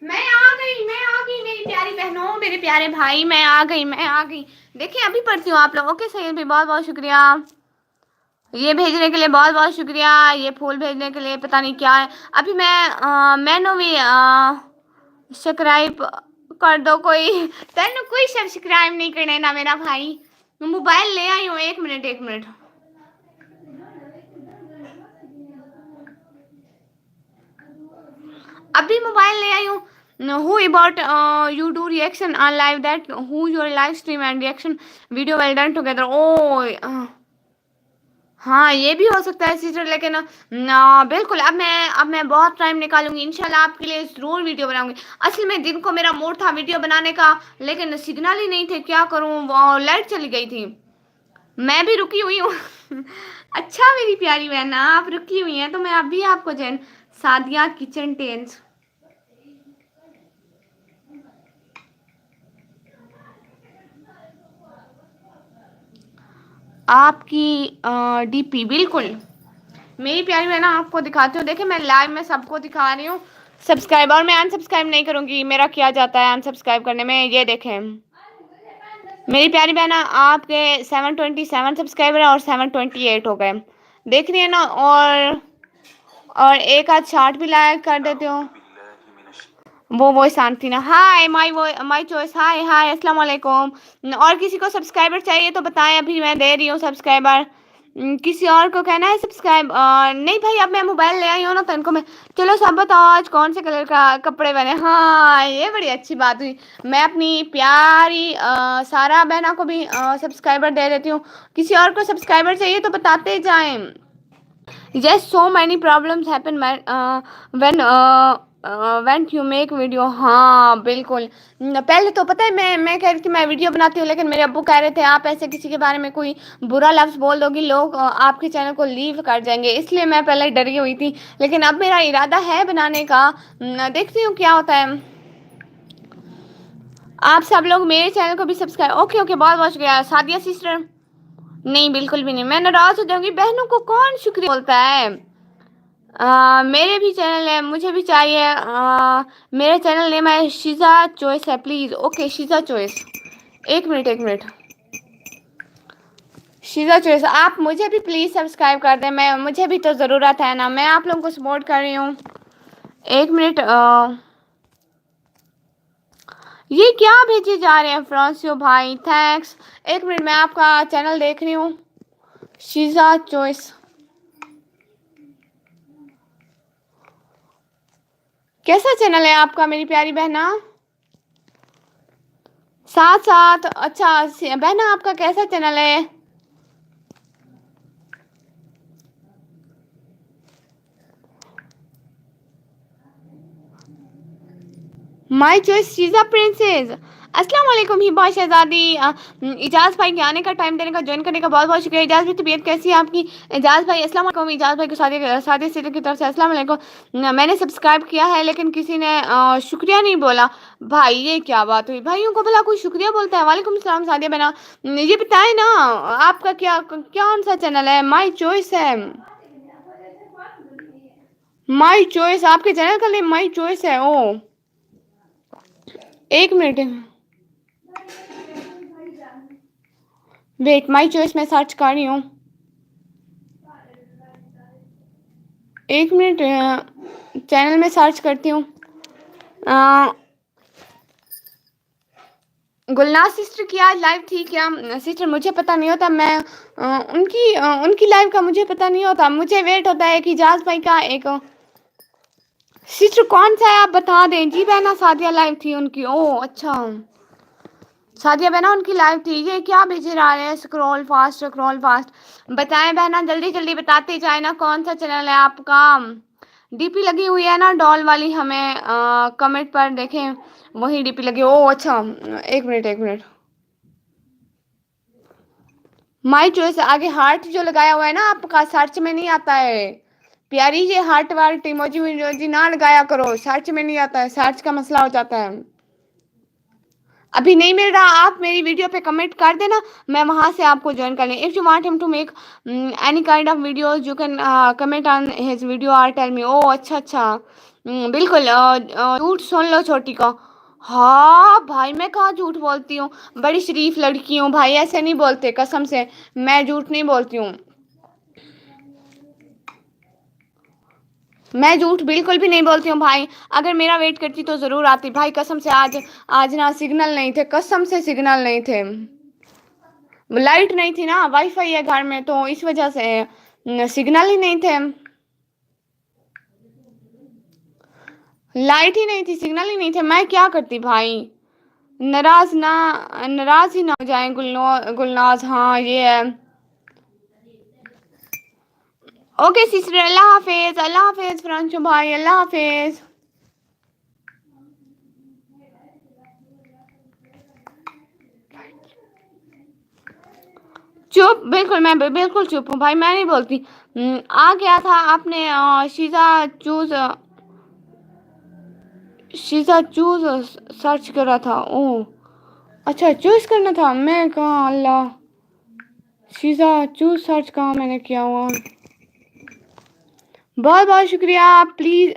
[SPEAKER 1] मैं आ गई मेरी प्यारी बहनों, मेरे प्यारे भाई, मैं आ गई। देखिए अभी पढ़ती हूँ आप लोगों के। सही भी बहुत बहुत शुक्रिया, ये भेजने के लिए बहुत बहुत शुक्रिया, ये फूल भेजने के लिए पता नहीं क्या है। अभी मैंने भी सब्सक्राइब कर दो कोई। तेन कोई सब्सक्राइब नहीं करने ना मेरा भाई, मोबाइल ले आई हूँ, 1 मिनट 1 मिनट। अभी मोबाइल ले आई हूँ। Who about you do reaction on live that who your live stream and reaction video well done together? Oh हाँ, ये भी हो सकता है सिस्टर, लेकिन ना बिल्कुल अब मैं बहुत टाइम निकालूंगी, इंशाल्लाह आपके लिए जरूर वीडियो बनाऊंगी। असल में दिन को मेरा मूड था वीडियो बनाने का, लेकिन सिग्नल ही नहीं थे, क्या करूं, वो लाइट चली गई थी। मैं भी रुकी हुई हूँ। अच्छा मेरी प्यारी बहन, आप रुकी हुई हैं तो मैं अभी आपको जैन सादिया किचन टेंस आपकी डीपी बिल्कुल मेरी प्यारी बहन आपको दिखाती हूँ। देखिए मैं लाइव में सबको दिखा रही हूँ सब्सक्राइब, और मैं अनसब्सक्राइब नहीं करूँगी, मेरा क्या जाता है अनसब्सक्राइब करने में। ये देखें मेरी प्यारी बहन आपके 727 सब्सक्राइबर और 728 हो गए, देख रही है ना। और एक आध चार्ट भी लाइक कर देते हो। वो शांति ना, हाय माई चॉइस, हाय हाय अस्सलाम वालेकुम। और किसी को सब्सक्राइबर चाहिए तो बताएं, अभी मैं दे रही हूँ सब्सक्राइबर। किसी और को कहना है सब्सक्राइब? नहीं भाई, अब मैं मोबाइल ले आई हूँ ना तो इनको मैं, चलो सब बताओ आज कौन से कलर का कपड़े बने। हाँ ये बड़ी अच्छी बात हुई। मैं अपनी प्यारी सारा बहना को भी सब्सक्राइबर दे देती हूँ। किसी और को सब्सक्राइबर चाहिए तो बताते जाएं। Yes, so many problems happen when you make video। हाँ बिल्कुल। पहले तो पता है मैं कह रही थी मैं वीडियो बनाती हूँ, लेकिन मेरे अब्बू कह रहे थे आप ऐसे किसी के बारे में कोई बुरा लफ्ज़ बोल दोगी लोग आपके चैनल को लीव कर जाएंगे, इसलिए मैं पहले डरी हुई थी। लेकिन अब मेरा इरादा है बनाने का, देखती हूँ क्या होता है। आप सब लोग मेरे चैनल को भी सब्सक्राइब, ओके बहुत बहुत शुक्रिया सादिया सिस्टर। नहीं बिल्कुल भी नहीं, मैं नाराज हो जाऊंगी, बहनों को कौन शुक्रिया बोलता है। मेरे भी चैनल है, मुझे भी चाहिए। मेरे चैनल नेम है शीज़ा चॉइस है, please. Okay Sheeza choice, 1 minute Sheeza choice, आप मुझे भी प्लीज़ सब्सक्राइब कर दें, मुझे भी तो ज़रूरत है ना, मैं आप लोगों को सपोर्ट कर रही हूँ। 1 मिनट, ये क्या भेजे जा रहे हैं फ्रांसियो भाई, थैंक्स। 1 मिनट मैं आपका चैनल देख रही हूँ, शीज़ा चॉइस। कैसा चैनल है आपका मेरी प्यारी बहना? साथ अच्छा बहना आपका कैसा चैनल है? My choice Sheeza princess. अस्सलाम वालेकुम हिबा शहजादी। इजाज़ भाई के आने का, टाइम देने का, ज्वाइन करने का बहुत बहुत शुक्रिया। इजाज़ भाई तबीयत कैसी है आपकी? इजाज़ भाई अस्सलाम वालेकुम। इजाज़ भाई को सादे सिटी की तरफ से अस्सलाम वालेकुम। मैंने सब्सक्राइब किया है लेकिन किसी ने शुक्रिया नहीं बोला। भाई ये क्या बात हुई, भाइयों को भला कोई शुक्रिया बोलता है? वालेकुम सलाम सादिया बना। ये बताएं ना आपका क्या कौन सा चैनल है? माई चॉइस है, माई चॉइस आपके चैनल का नेम माई चॉइस है। ओ 1 मिनट वेट, माई चॉइस में सर्च कर रही हूँ। 1 मिनट चैनल में सर्च करती हूँ। गुलनाज सिस्टर की आज लाइव थी क्या? सिस्टर मुझे पता नहीं होता, मैं उनकी लाइव का मुझे पता नहीं होता, मुझे वेट होता है कि इजाज़ भाई का एक सिस्टर कौन सा है आप बता दें। जी बहना सादिया लाइव थी उनकी। ओह अच्छा सादिया बहना उनकी लाइव थी। ये क्या भेजे रहा है? स्क्रॉल फास्ट बताएं बहना, जल्दी जल्दी बताते जाए ना कौन सा चैनल है आपका। डीपी लगी हुई है ना डॉल वाली, हमें कमेंट पर देखें वही डीपी लगी। ओह अच्छा 1 मिनट माई चॉइस आगे हार्ट जो लगाया हुआ है ना आपका, सर्च में नहीं आता है प्यारी। ये हार्ट वार्ट इमोजी ना लगाया करो, सर्च में नहीं आता है, सर्च का मसला हो जाता है। अभी नहीं मिल रहा, आप मेरी वीडियो पे कमेंट कर देना, मैं वहां से आपको ज्वाइन कर लें। If you want him to make any kind of videos you can comment on his video और टेल मी। ओह अच्छा बिल्कुल। झूठ सुन लो छोटी का। हाँ भाई मैं कहाँ झूठ बोलती हूँ, बड़ी शरीफ लड़की हूँ भाई, ऐसे नहीं बोलते, कसम से मैं झूठ नहीं बोलती हूँ, मैं झूठ बिल्कुल भी नहीं बोलती हूँ भाई। अगर मेरा वेट करती तो ज़रूर आती भाई, कसम से। आज ना सिग्नल नहीं थे, कसम से सिग्नल नहीं थे। लाइट नहीं थी ना, वाईफाई है घर में, तो इस वजह से सिग्नल ही नहीं थे, लाइट ही नहीं थी, सिग्नल ही नहीं थे, मैं क्या करती भाई। नाराज ही ना हो जाए गुलनाज। हाँ ये है। ओके सिस्टर, अल्लाह हाफिज फ्रांशो भाई, अल्लाह हाफिज। चुप, बिल्कुल मैं बिल्कुल चुप हूँ भाई, मैं नहीं बोलती। आ गया था आपने शीजा चूज सर्च करा था। ओ अच्छा, चूज करना था, मैं कहाँ अल्लाह, शीजा चूज सर्च कहाँ मैंने किया हुआ। बहुत बहुत शुक्रिया। प्लीज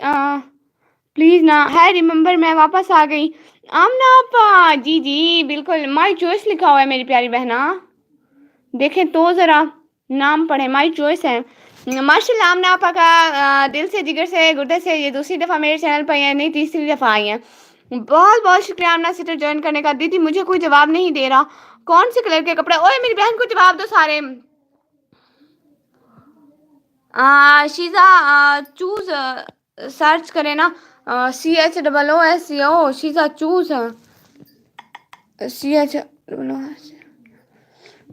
[SPEAKER 1] प्लीज ना है रिमेम्बर, मैं वापस आ गई। आमना आपा जी जी बिल्कुल, माई चॉइस लिखा हुआ है मेरी प्यारी बहना, देखें तो जरा, नाम पढ़े, माई चॉइस है। माशाल्लाह आमना आपा का दिल से जिगर से गुर्दे से ये दूसरी दफ़ा मेरे चैनल पर है, नहीं तीसरी दफ़ा आई है। बहुत बहुत शुक्रिया आमना सिस्टर ज्वाइन करने का। दीदी मुझे कोई जवाब नहीं दे रहा, कौन से कलर के कपड़े, ओए मेरी बहन को जवाब दो सारे। शीजा चूज सर्च करें ना, CHOOSEO, शीजा चूज CHOOS।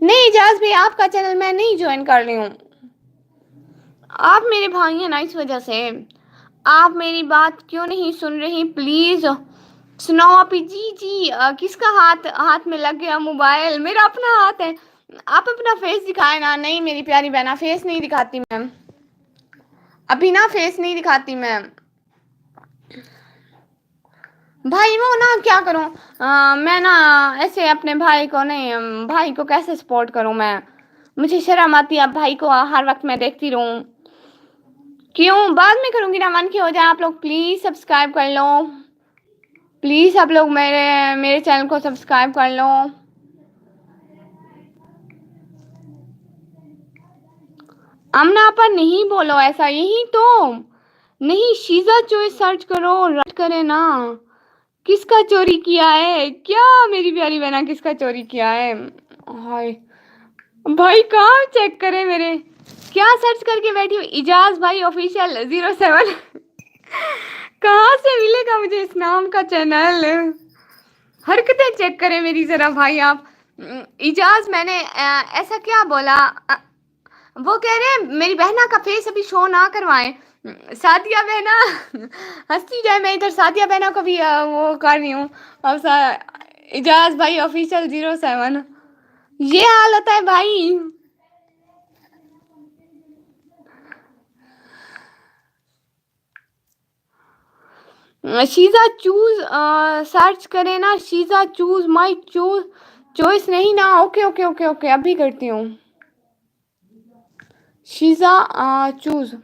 [SPEAKER 1] नहीं इजाज भाई, आपका चैनल मैं नहीं ज्वाइन कर रही हूँ, आप मेरे भाई हैं ना, इस वजह से आप मेरी बात क्यों नहीं सुन रही, प्लीज सुनाओ आप ही। जी जी किसका हाथ में लग गया मोबाइल, मेरा अपना हाथ है, आप अपना फेस दिखाए ना। नहीं मेरी प्यारी बहना, फेस नहीं दिखाती मैम, अभी ना फेस नहीं दिखाती मैम। भाई वो ना क्या करूं, मैं ना ऐसे अपने भाई को नहीं, भाई को कैसे सपोर्ट करूं मैं, मुझे शर्म आती है, अब भाई को हर वक्त मैं देखती रहूं, क्यों, बाद में करूंगी ना, मन की हो जाए। आप लोग प्लीज सब्सक्राइब कर लो, प्लीज आप लोग मेरे चैनल को सब्सक्राइब कर लो। अमना पर नहीं बोलो ऐसा, यही तो नहीं, शीजा चॉइस सर्च करो, रट करे ना, किसका चोरी किया है क्या मेरी प्यारी बहना, किसका चोरी किया है। हाय भाई कहाँ चेक करे मेरे, क्या सर्च करके बैठी हूँ, इजाज भाई ऑफिशियल 07। कहाँ से मिलेगा मुझे इस नाम का चैनल, हरकतें चेक करें मेरी जरा भाई आप। इजाज मैंने ऐसा क्या बोला, वो कह रहे हैं मेरी बहना का फेस अभी शो ना करवाएं। सादिया बहना हंसती जाए, मैं इधर सादिया बहना को भी वो कर रही हूँ। अब इजाज भाई ऑफिशियल 07, ये हाल होता है भाई। शीजा चूज सर्च करें ना, Sheeza choose my choose choice नहीं ना, ओके ओके ओके ओके अभी करती हूँ। शीजा चूज,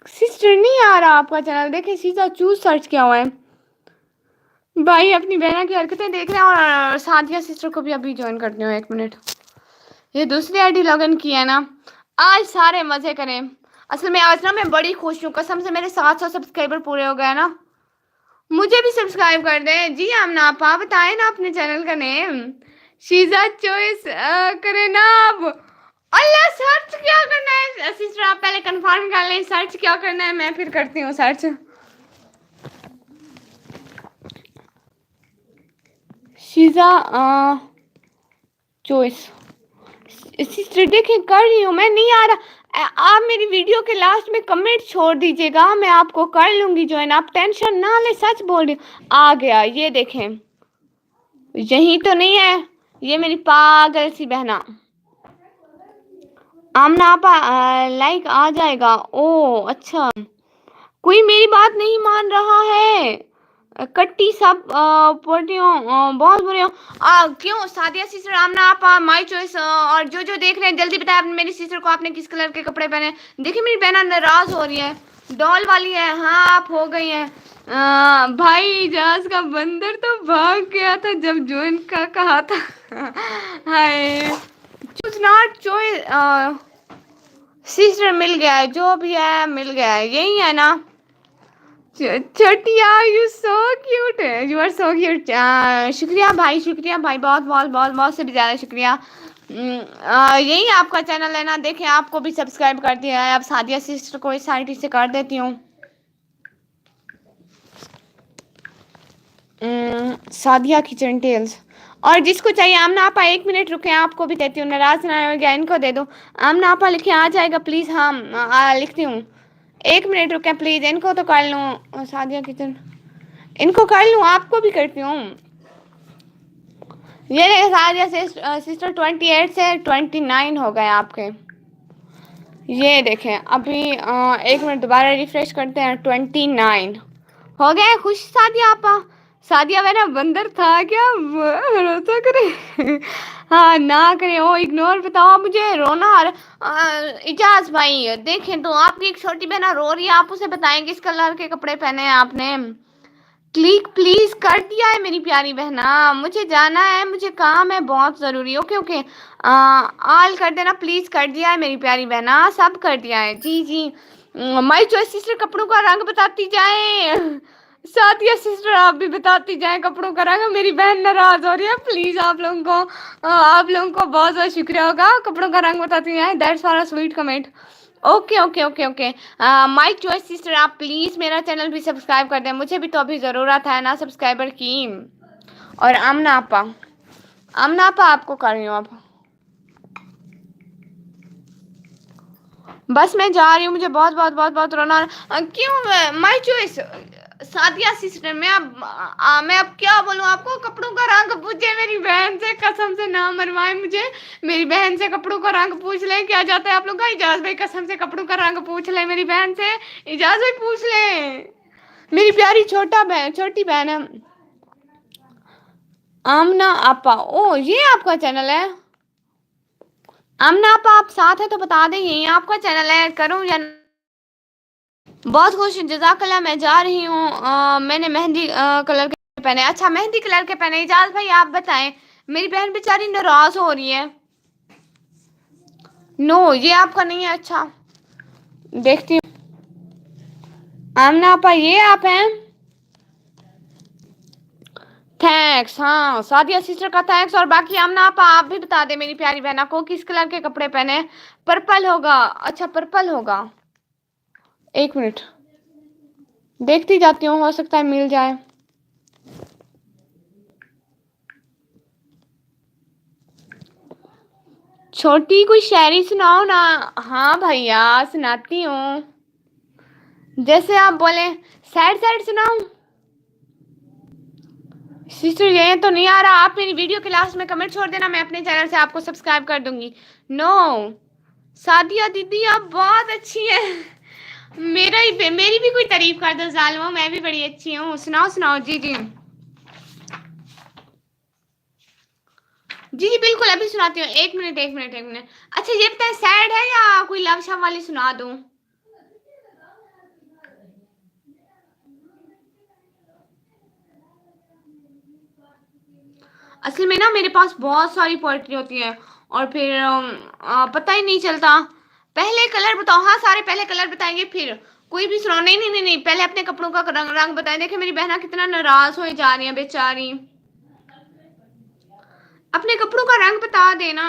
[SPEAKER 1] सिस्टर नहीं आ रहा आपका चैनल, देखे शीजा चूज सर्च किया हुआ है। भाई अपनी बहना की हरकतें देख रहे हैं, और सादिया सिस्टर को भी अभी ज्वाइन करती हूँ, 1 मिनट। ये दूसरी आईडी लॉगिन की है ना, आज सारे मजे करें। असल में आज ना मैं बड़ी खुश हूँ, कसम से मेरे 700 सब्सक्राइबर पूरे हो गए ना, मुझे भी सब्सक्राइब कर दें। जी हम ना आप बताएं ना अपने चैनल का नेम, शीजा चॉइस करें ना आप। अल्लाह सर्च क्या करना है सिस्टर, आप पहले कंफर्म कर लें सर्च क्या करना है, मैं फिर करती हूँ सर्च। शीजा चॉइस सिस्टर देखें कर रही हूँ मैं, नहीं आ रहा, आप मेरी वीडियो के लास्ट में कमेंट छोड़ दीजिएगा, मैं आपको कर लूंगी ज्वाइन, आप टेंशन ना ले, सच बोल रही हूँ। आ गया, ये देखें, यही तो नहीं है, ये मेरी पागल सी बहना। आमना आपा लाइक आ जाएगा, ओ अच्छा, कोई मेरी बात नहीं मान रहा है, कट्टी सब पढ़ती हूँ, बहुत बुरे हो। क्यों सादिया सिस्टर, आमना आप माई चॉइस, और जो जो देख रहे हैं जल्दी बताएं मेरी सिस्टर को आपने किस कलर के कपड़े पहने। देखिए मेरी बहना नाराज हो रही है, डॉल वाली है, हाँ आप हो गई हैं। भाई जहाज का बंदर तो भाग गया था जब ज्वाइन का कहा था। हाय चूज नॉट चॉइस सिस्टर मिल गया है, जो भी है मिल गया है, यही है ना। छोटिया you so cute, you are so cute. शुक्रिया भाई, शुक्रिया भाई, बहुत बहुत बहुत बहुत से भी ज़्यादा शुक्रिया। यही आपका चैनल है ना, देखें आपको भी सब्सक्राइब कर दिया है। अब सादिया सिस्टर को इस साइड से कर देती हूँ। Sadia kitchen tales. और जिसको चाहिए आमना आपा 1 मिनट रुके, आपको भी देती हूँ, नाराज ना हो गया, इनको दे दो। आमना आपा लिखे आ जाएगा प्लीज़। हाँ लिखती हूँ, 1 मिनट रुके प्लीज़, इनको तो कर लूँ। सादिया किचन, इनको कर लूँ, आपको भी करती हूँ। ये सादिया सिस्टर 28 से 29 हो गए आपके। ये देखें अभी 1 मिनट दोबारा रिफ्रेश करते हैं, 29 हो गए। खुश सादिया आपा? सादिया मेरा बंदर था क्या? भरोसा करे। हाँ ना करे, ओ इग्नोर बताओ आप मुझे रोना। और इजाज भाई देखें तो आपकी एक छोटी बहना रो रही है, आप उसे बताएं किस कलर के कपड़े पहने हैं आपने। क्लिक प्लीज कर दिया है मेरी प्यारी बहना, मुझे जाना है, मुझे काम है बहुत ज़रूरी। ओके ओके, आल कर देना प्लीज, कर दिया है मेरी प्यारी बहना, सब कर दिया है। जी जी। माई चॉइस सिस्टर कपड़ों का रंग बताती जाए। साथिया सिस्टर आप भी बताती जाए कपड़ों का रंग। मेरी बहन नाराज हो रही है, प्लीज आप लोगों को बहुत बहुत शुक्रिया होगा, कपड़ों का रंग बताती जाए। That's for a sweet comment. Okay okay okay okay, my choice sister आप प्लीज़ मेरा चैनल भी सब्सक्राइब कर दें, मुझे भी तो अभी ज़रूरत है ना सब्सक्राइबर की। और आमना आपा आपको कर रही हूँ अब। बस मैं जा रही हूँ, मुझे बहुत बहुत बहुत बहुत रोना क्यों। माई चॉइस सादिया सिस्टर, मैं अब क्या बोलूँ आपको, कपड़ों का रंग पूछे मेरी बहन से, कसम से ना मरवाए मुझे। मेरी बहन से कपड़ों का रंग पूछ ले, क्या जाता है आप लोग का। इजाज भाई कसम से कपड़ों का रंग पूछ ले मेरी बहन से, इजाज भाई पूछ ले। मेरी प्यारी छोटी बहन है आमना आपा। ओ ये आपका चैनल है आमना आपा, आप साथ है तो बता दें यही आपका चैनल है, करूँ या बहुत खुश जज़ाकल्ला। मैं जा रही हूँ, मैंने मेहंदी कलर के पहने। अच्छा मेहंदी कलर के पहने। इजाज भाई आप बताएं, मेरी बहन बेचारी नाराज हो रही है। नो ये आपका नहीं है। अच्छा देखती हूँ। आमना आपा ये आप हैं, थैंक्स। हाँ सादिया सिस्टर का थैंक्स। और बाकी आमना आपा आप भी बता दें मेरी प्यारी बहना को किस कलर के कपड़े पहने। पर्पल होगा, अच्छा पर्पल होगा। 1 मिनट देखती जाती हूँ, हो सकता है मिल जाए। छोटी कोई शायरी सुनाओ ना। हाँ भैया सुनाती हूँ, जैसे आप बोले। सैड सैड सुनाऊं? सिस्टर ये तो नहीं आ रहा, आप मेरी वीडियो के लास्ट में कमेंट छोड़ देना, मैं अपने चैनल से आपको सब्सक्राइब कर दूंगी। नो सादिया दीदी आप बहुत अच्छी है। मेरी भी कोई तारीफ कर दो जालिमो, मैं भी बड़ी अच्छी हूँ। सुनाओ सुनाओ। जी जी जी जी बिल्कुल अभी सुनाती हूँ। 1 मिनट 1 मिनट 1 मिनट। अच्छा ये बताए सैड है या कोई लव शव वाली सुना दूँ? असल में ना मेरे पास बहुत सारी पोइट्री होती है, और फिर पता ही नहीं चलता। पहले कलर बताओ। हाँ सारे पहले कलर बताएंगे, फिर कोई भी सुनाओ। नहीं नहीं नहीं नहीं, पहले अपने कपड़ों का रंग बताएं। देखे मेरी बहना कितना नाराज हो जा रही है बेचारी, अपने कपड़ों का रंग बता देना।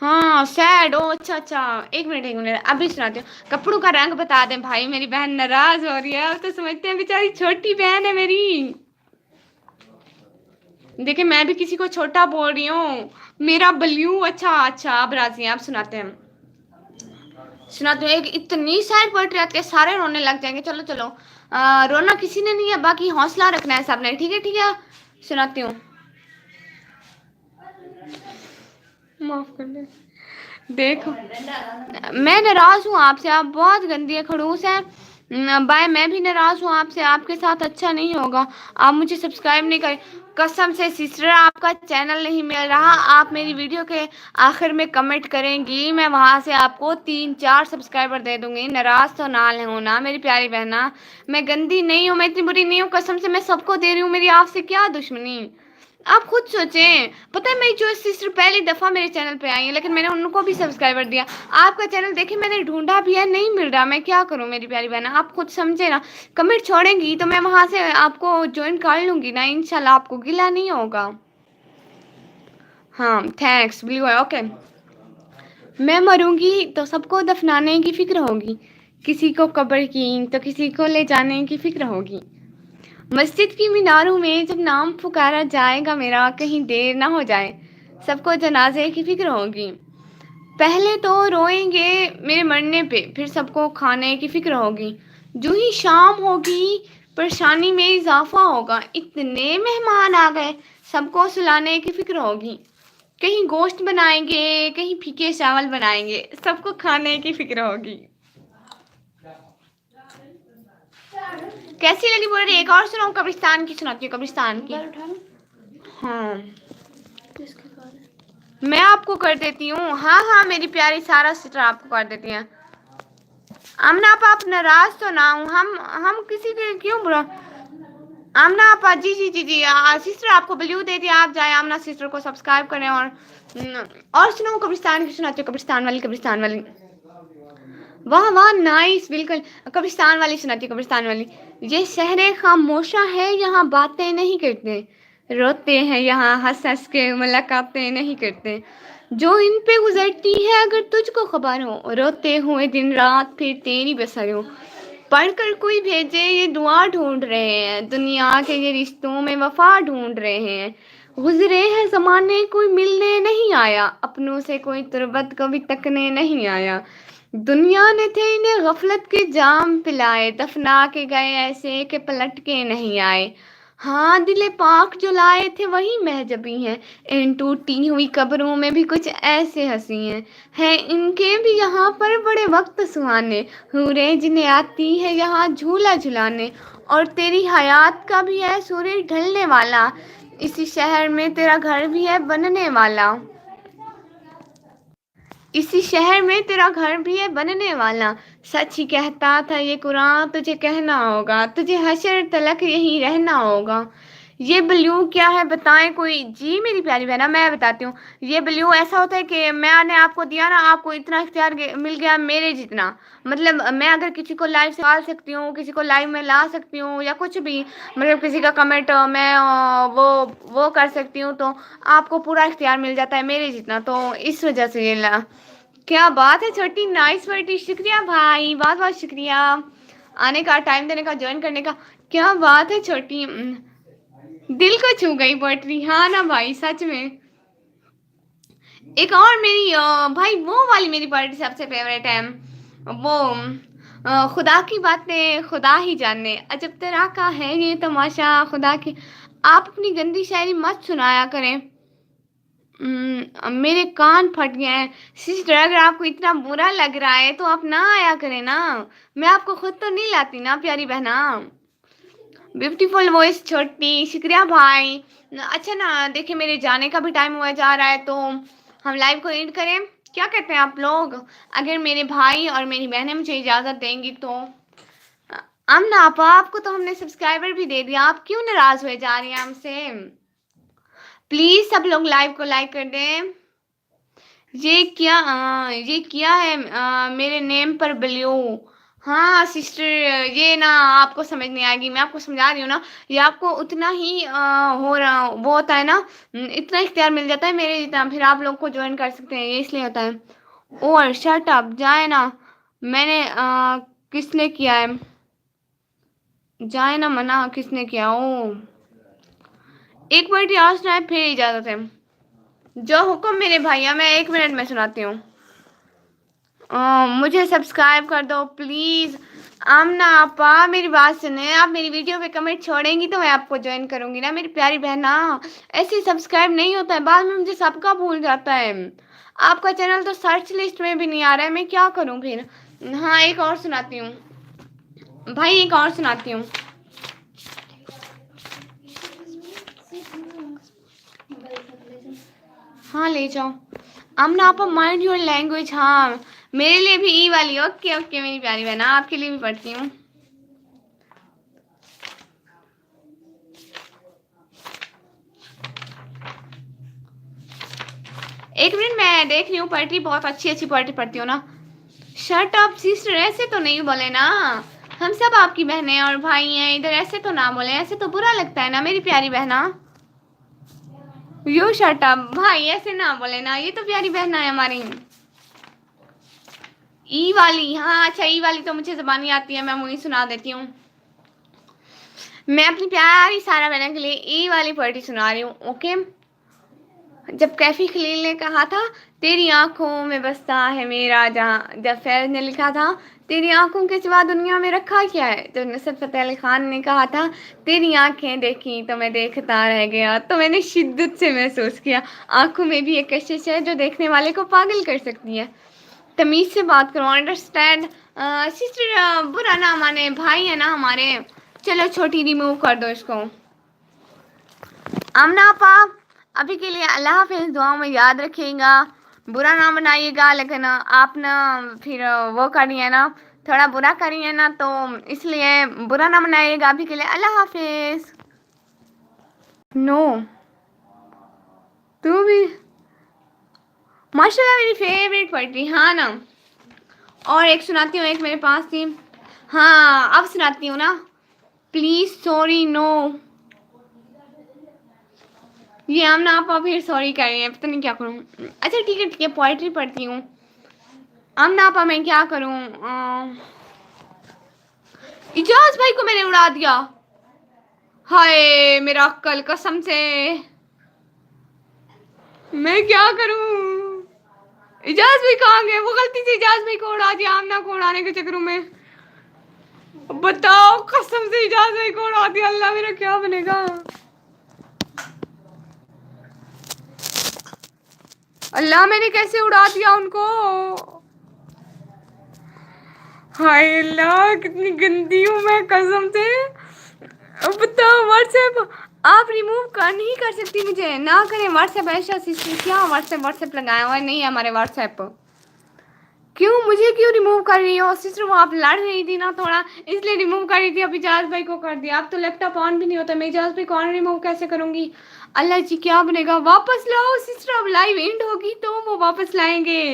[SPEAKER 1] हाँ सैड, ओ अच्छा अच्छा। 1 मिनट अभी सुनाती हूँ। कपड़ों का रंग बता दें भाई, मेरी बहन नाराज हो रही है। अब तो समझते हैं बेचारी छोटी बहन है मेरी। देखिए मैं भी किसी को छोटा बोल रही हूँ, मेरा बल्यू। अच्छा अच्छा अब राजी हैं, आप सुनाते हैं। एक इतनी सैड पोएट्री आती है, सारे रोने लग जाएंगे। चलो चलो, रोना किसी ने नहीं है, बाकी हौसला रखना है सबने। ठीक है सुनाती हूँ। माफ कर दे। देखो मैं नाराज हूँ आपसे, आप बहुत गंदी है, खड़ूस है। बाय मैं भी नाराज हूँ आपसे, आपके साथ अच्छा नहीं होगा। आप मुझे सब्सक्राइब नहीं करें, कसम से सिस्टर आपका चैनल नहीं मिल रहा। आप मेरी वीडियो के आखिर में कमेंट करेंगी, मैं वहां से आपको 3-4 सब्सक्राइबर दे दूंगी। नाराज तो ना होना मेरी प्यारी बहना, मैं गंदी नहीं हूँ, मैं इतनी बुरी नहीं हूँ, कसम से मैं सबको दे रही हूँ। मेरी आपसे क्या दुश्मनी। आप खुद सोचें, पता है मेरी जो सिस्टर पहली दफ़ा मेरे चैनल पे आई है, लेकिन मैंने उनको भी सब्सक्राइबर दिया। आपका चैनल देखे मैंने ढूंढा भी है, नहीं मिल रहा, मैं क्या करूं मेरी प्यारी बहन, आप खुद समझे ना। कमेंट छोड़ेंगी तो मैं वहां से आपको ज्वाइन कर लूंगी ना, इंशाल्लाह आपको गिला नहीं होगा। हाँ थैंक्स ब्लू है ओके। मैं मरूंगी तो सबको दफनाने की फिक्र होगी, किसी को कब्र की तो किसी को ले जाने की फिक्र होगी। मस्जिद की मीनारों में जब नाम पुकारा जाएगा मेरा, कहीं देर ना हो जाए, सबको जनाजे की फिक्र होगी। पहले तो रोएंगे मेरे मरने पे, फिर सबको खाने की फिक्र होगी। जो ही शाम होगी परेशानी में इजाफा होगा, इतने मेहमान आ गए, सबको सुलाने की फिक्र होगी। कहीं गोश्त बनाएंगे कहीं फीके चावल बनाएंगे, सबको खाने की फिक्र होगी। कैसी लगी बोल रही, एक और सुनाऊं, कब्रिस्तान की सुनाती हूँ, कब्रिस्तान की। हाँ मैं आपको कर देती हूँ, हाँ हाँ मेरी प्यारी सारा सिस्टर आपको कर देती हैं। आमना आप नाराज तो ना हूँ, हम किसी के क्यों बुरा। आमना आपा जी जी जी जी सिस्टर आपको ब्लू दे दिया, आप जाए आमना सिस्टर को सब्सक्राइब करें। और सुनो कब्रिस्तान की सुनाती हूँ, कब्रिस्तान वाली, कब्रिस्तान वाली। वाह वाह नाइस, बिल्कुल कब्रिस्तान वाली सुनाती हूँ, कब्रिस्तान वाली। ये शहर खामोशा है, यहाँ बातें नहीं करते, रोते हैं यहाँ हंस हंस के, मुलाकातें नहीं करते। जो इन पे गुजरती है अगर तुझको खबर हो, रोते हुए दिन रात फिर तेरी बसर हो। पढ़कर कोई भेजे ये दुआ ढूंढ रहे हैं, दुनिया के ये रिश्तों में वफा ढूंढ रहे हैं। गुजरे हैं जमाने कोई मिलने नहीं आया, अपनों से कोई तुरबत कभी तकने नहीं आया। दुनिया ने थे इन्हें गफलत के जाम पिलाए, दफना के गए ऐसे कि पलट के नहीं आए। हाँ दिले पाक जो लाए थे वही महजबी हैं, इन टूटी हुई कब्रों में भी कुछ ऐसे हंसी हैं इनके भी यहाँ पर बड़े वक्त सुहाने। हूरे जिन्हें आती है यहाँ झूला झुलाने, और तेरी हयात का भी है सूरज ढलने वाला, इसी शहर में तेरा घर भी है बनने वाला, इसी शहर में तेरा घर भी है बनने वाला। सच ही कहता था ये कुरान, तुझे कहना होगा, तुझे हशर तलक यहीं रहना होगा। ये ब्लू क्या है बताएं कोई, जी मेरी प्यारी बहना मैं बताती हूँ। ये ब्लू ऐसा होता है कि मैंने आपको दिया ना, आपको इतना इख्तियार मिल गया मेरे जितना। मतलब मैं अगर किसी को लाइव से डाल सकती हूँ, किसी को लाइव में ला सकती हूँ या कुछ भी, मतलब किसी का कमेंट मैं वो कर सकती हूँ, तो आपको पूरा इख्तियार मिल जाता है मेरे जितना, तो इस वजह से ये ला। क्या बात है छोटी, नाइस बर्थडे, शुक्रिया भाई, बहुत बहुत शुक्रिया आने का, टाइम देने का, ज्वाइन करने का। क्या बात है छोटी, दिल को छू गई बर्थडे, हाँ ना भाई सच में। एक और मेरी भाई वो वाली मेरी बर्थडे सबसे फेवरेट है, वो खुदा की बातें खुदा ही जाने, अजब तरह का है ये तमाशा खुदा की। आप अपनी गंदी शायरी मत सुनाया करें, मेरे कान फट गए हैं। सिस्टर अगर आपको इतना बुरा लग रहा है तो आप ना आया करें ना, मैं आपको खुद तो नहीं लाती ना प्यारी बहना। ब्यूटीफुल वॉइस छोटी, शुक्रिया भाई। अच्छा ना देखिए मेरे जाने का भी टाइम हुआ जा रहा है, तो हम लाइव को एंड करें, क्या कहते हैं आप लोग। अगर मेरे भाई और मेरी बहनें मुझे इजाज़त देंगी तो। अमना आपा आपको तो हमने सब्सक्राइबर भी दे दिया, आप क्यों नाराज़ हुए जा रही हैं हमसे। प्लीज़ सब लोग लाइव को लाइक कर दें। ये क्या है मेरे नेम पर ब्लू। हाँ सिस्टर ये ना आपको समझ नहीं आएगी, मैं आपको समझा रही हूँ ना, ये आपको उतना ही हो रहा वो होता है ना, इतना इख्तियार मिल जाता है मेरे जितना, फिर आप लोग को ज्वाइन कर सकते हैं, ये इसलिए होता है। और शट अप जाए ना, मैंने किसने किया है, जाए ना मना किसने किया। ओ एक बार याद सुनाए फिर इजाजत है, जो हुक्म मेरे भैया, मैं 1 मिनट में सुनाती हूँ। मुझे सब्सक्राइब कर दो प्लीज़। आमना आपा मेरी बात सुने, आप मेरी वीडियो पे कमेंट छोड़ेंगी तो मैं आपको ज्वाइन करूंगी ना मेरी प्यारी बहना। ऐसे सब्सक्राइब नहीं होता है, बाद में मुझे सबका भूल जाता है। आपका चैनल तो सर्च लिस्ट में भी नहीं आ रहा है, मैं क्या करूं फिर। हाँ एक और सुनाती हूँ भाई, एक और सुनाती हूँ। हाँ ले जाओ। आमना आपा माइंड योर लैंग्वेज, हाँ मेरे लिए भी ई वाली, ओके ओके मेरी प्यारी बहना, आपके लिए भी पढ़ती हूँ। एक मिनट, मैं देख रही हूँ पोएट्री, बहुत अच्छी अच्छी पोएट्री पढ़ती हूँ ना। शट अप सिस्टर, ऐसे तो नहीं बोले ना, हम सब आपकी बहनें और भाई हैं इधर, ऐसे तो ना बोले, ऐसे तो बुरा लगता है ना मेरी प्यारी बहना। यू शट अप भाई, ऐसे ना बोले ना, ये तो प्यारी बहना है हमारी। ई वाली, हाँ अच्छा, ई वाली तो मुझे ज़बानी आती है, मैं वही सुना देती हूँ। मैं अपनी प्यारी सारा बहना के लिए ई वाली पोएट्री सुना रही हूँ, ओके। जब कैफी खलील ने कहा था तेरी आंखों में बसता है मेरा जहाँ, जब फैज ने लिखा था तेरी आंखों के सिवा दुनिया में रखा क्या है, तो नुसरत फतेह अली खान ने कहा था तेरी आंखें देखी तो मैं देखता रह गया, तो मैंने शिद्दत से महसूस किया आंखों में भी एक कशिश है जो देखने वाले को पागल कर सकती है। तमीज़ से बात करो, अंडरस्टैंड सिस्टर, बुरा ना माने, भाई है ना हमारे। चलो छोटी रिमूव कर दो इसको। आमना आपा, अभी के लिए अल्लाह हाफिज़, दुआओं में याद रखिएगा, बुरा ना मनाइएगा, लेकिन आप ना फिर वो करिए ना, थोड़ा बुरा करिए ना, तो इसलिए बुरा ना मनाइएगा। अभी के लिए अल्लाह हाफिज़। नो तू भी माशाल्लाह मेरी फेवरेट पोएट्री, हाँ ना। और एक सुनाती हूँ, एक मेरे पास थी, हाँ अब सुनाती हूँ ना। प्लीज़ सॉरी नो, ये हम ना आप फिर सॉरी कर रही हैं, पता नहीं क्या करूँ। अच्छा ठीक है पोएट्री पढ़ती हूँ। हम ना आपा मैं क्या करूँ, इजाज भाई को मैंने उड़ा दिया, हाय मेरा अक्कल, कसम से मैं क्या करूँ। इजाज भाई कहाँ गए, वो गलती से इजाज भाई को उड़ा दिया, आमना को उड़ाने के चक्करों में। बताओ, कसम से इजाज भाई को उड़ा दिया, अल्लाह मेरा क्या बनेगा। अल्लाह मैंने कैसे उड़ा दिया उनको, हाय अल्लाह कितनी गंदी हूँ मैं कसम से। बताओ, व्हाट्सएप आप रिमूव कर नहीं कर सकती, मुझे ना करें व्हाट्सएप, ऐसा सिस्टम क्या व्हाट्सएप लगाया हुआ नहीं है हमारे व्हाट्सएप। क्यों मुझे क्यों रिमूव कर रही हो सिस्टर, वो आप लड़ रही थी ना थोड़ा, इसलिए रिमूव कर रही थी। अब इजाज भाई को कर दिया, अब तो लैपटॉप ऑन भी नहीं होता, मैं इजाज भाई को ऑन रिमूव कैसे करूंगी। अल्लाह जी क्या बनेगा, वापस लाओ सिस्टर, अब लाइव एंड होगी तो वो वापस लाएंगे,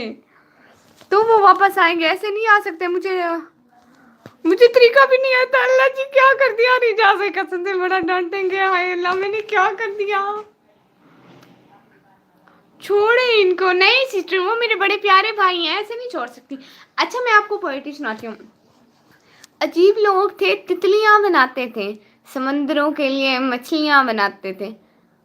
[SPEAKER 1] तो वो वापस आएंगे, ऐसे नहीं आ सकते। मुझे तरीका भी नहीं आता। अल्लाह जी क्या कर दिया, इजाज भाई कसम से बड़ा डांटेंगे, हाय अल्लाह मैंने क्या कर दिया। छोड़े इनको, नहीं सिस्टर वो मेरे बड़े प्यारे भाई हैं, ऐसे नहीं छोड़ सकती। अच्छा मैं आपको पोएट्री सुनाती हूँ। अजीब लोग थे, तितलियां बनाते थे, समंदरों के लिए मछलियां बनाते थे।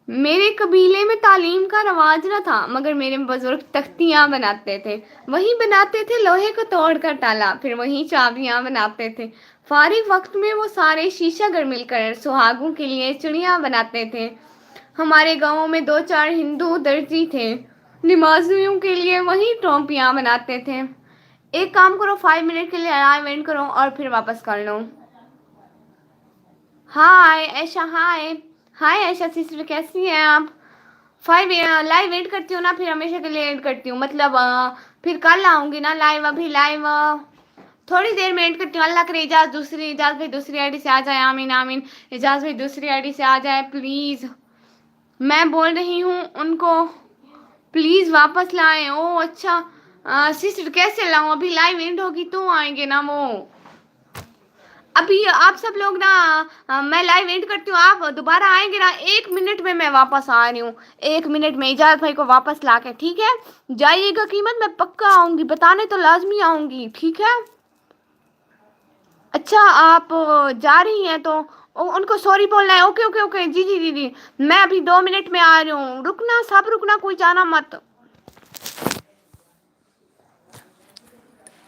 [SPEAKER 1] मेरे कबीले में तालीम का रवाज न था, मगर मेरे बुजुर्ग तख्तियां बनाते थे। वही बनाते थे लोहे को तोड़कर ताला, फिर वही चाबियां बनाते थे। फारिग वक्त में वो सारे शीशागर मिलकर सुहागों के लिए चिड़िया बनाते थे। हमारे गाँव में 2-4 हिंदू दर्जी थे, नमाजियों के लिए वही टोपियाँ बनाते थे। एक काम करो, 5 मिनट के लिए लाइव एंड करो और फिर वापस कर लो। हाय ऐशा, हाय हाय ऐशा सिस्टर, कैसी हैं आप। 5 लाइव एंड करती हूँ ना, फिर हमेशा के लिए एंड करती हूँ, मतलब फिर कल आऊँगी ना लाइव, अभी लाइव थोड़ी देर में एंड करती हूँ। अल्लाह करे इजाज भाई दूसरी आईडी से आ जाए, आमीन आमीन। इजाज भाई दूसरी आईडी से आ जाए प्लीज़, मैं बोल रही हूँ उनको प्लीज़ वापस लाएं। ओ अच्छा सिस्टर कैसे लाऊं, अभी लाइव एंड होगी तो आएंगे ना वो। अभी आप सब लोग ना मैं लाइव एंड करती हूँ, आप दोबारा आएंगे ना, 1 मिनट में मैं वापस आ रही हूँ, 1 मिनट में इजाज़त भाई को वापस ला के, ठीक है। जाइएगा कीमत, मैं पक्का आऊँगी, बताने तो लाजमी आऊँगी, ठीक है। अच्छा आप जा रही हैं तो उनको सॉरी बोलना है, ओके ओके ओके, जी जी जी जी, मैं अभी 2 मिनट में आ रही हूँ, रुकना सब रुकना, कोई जाना मत।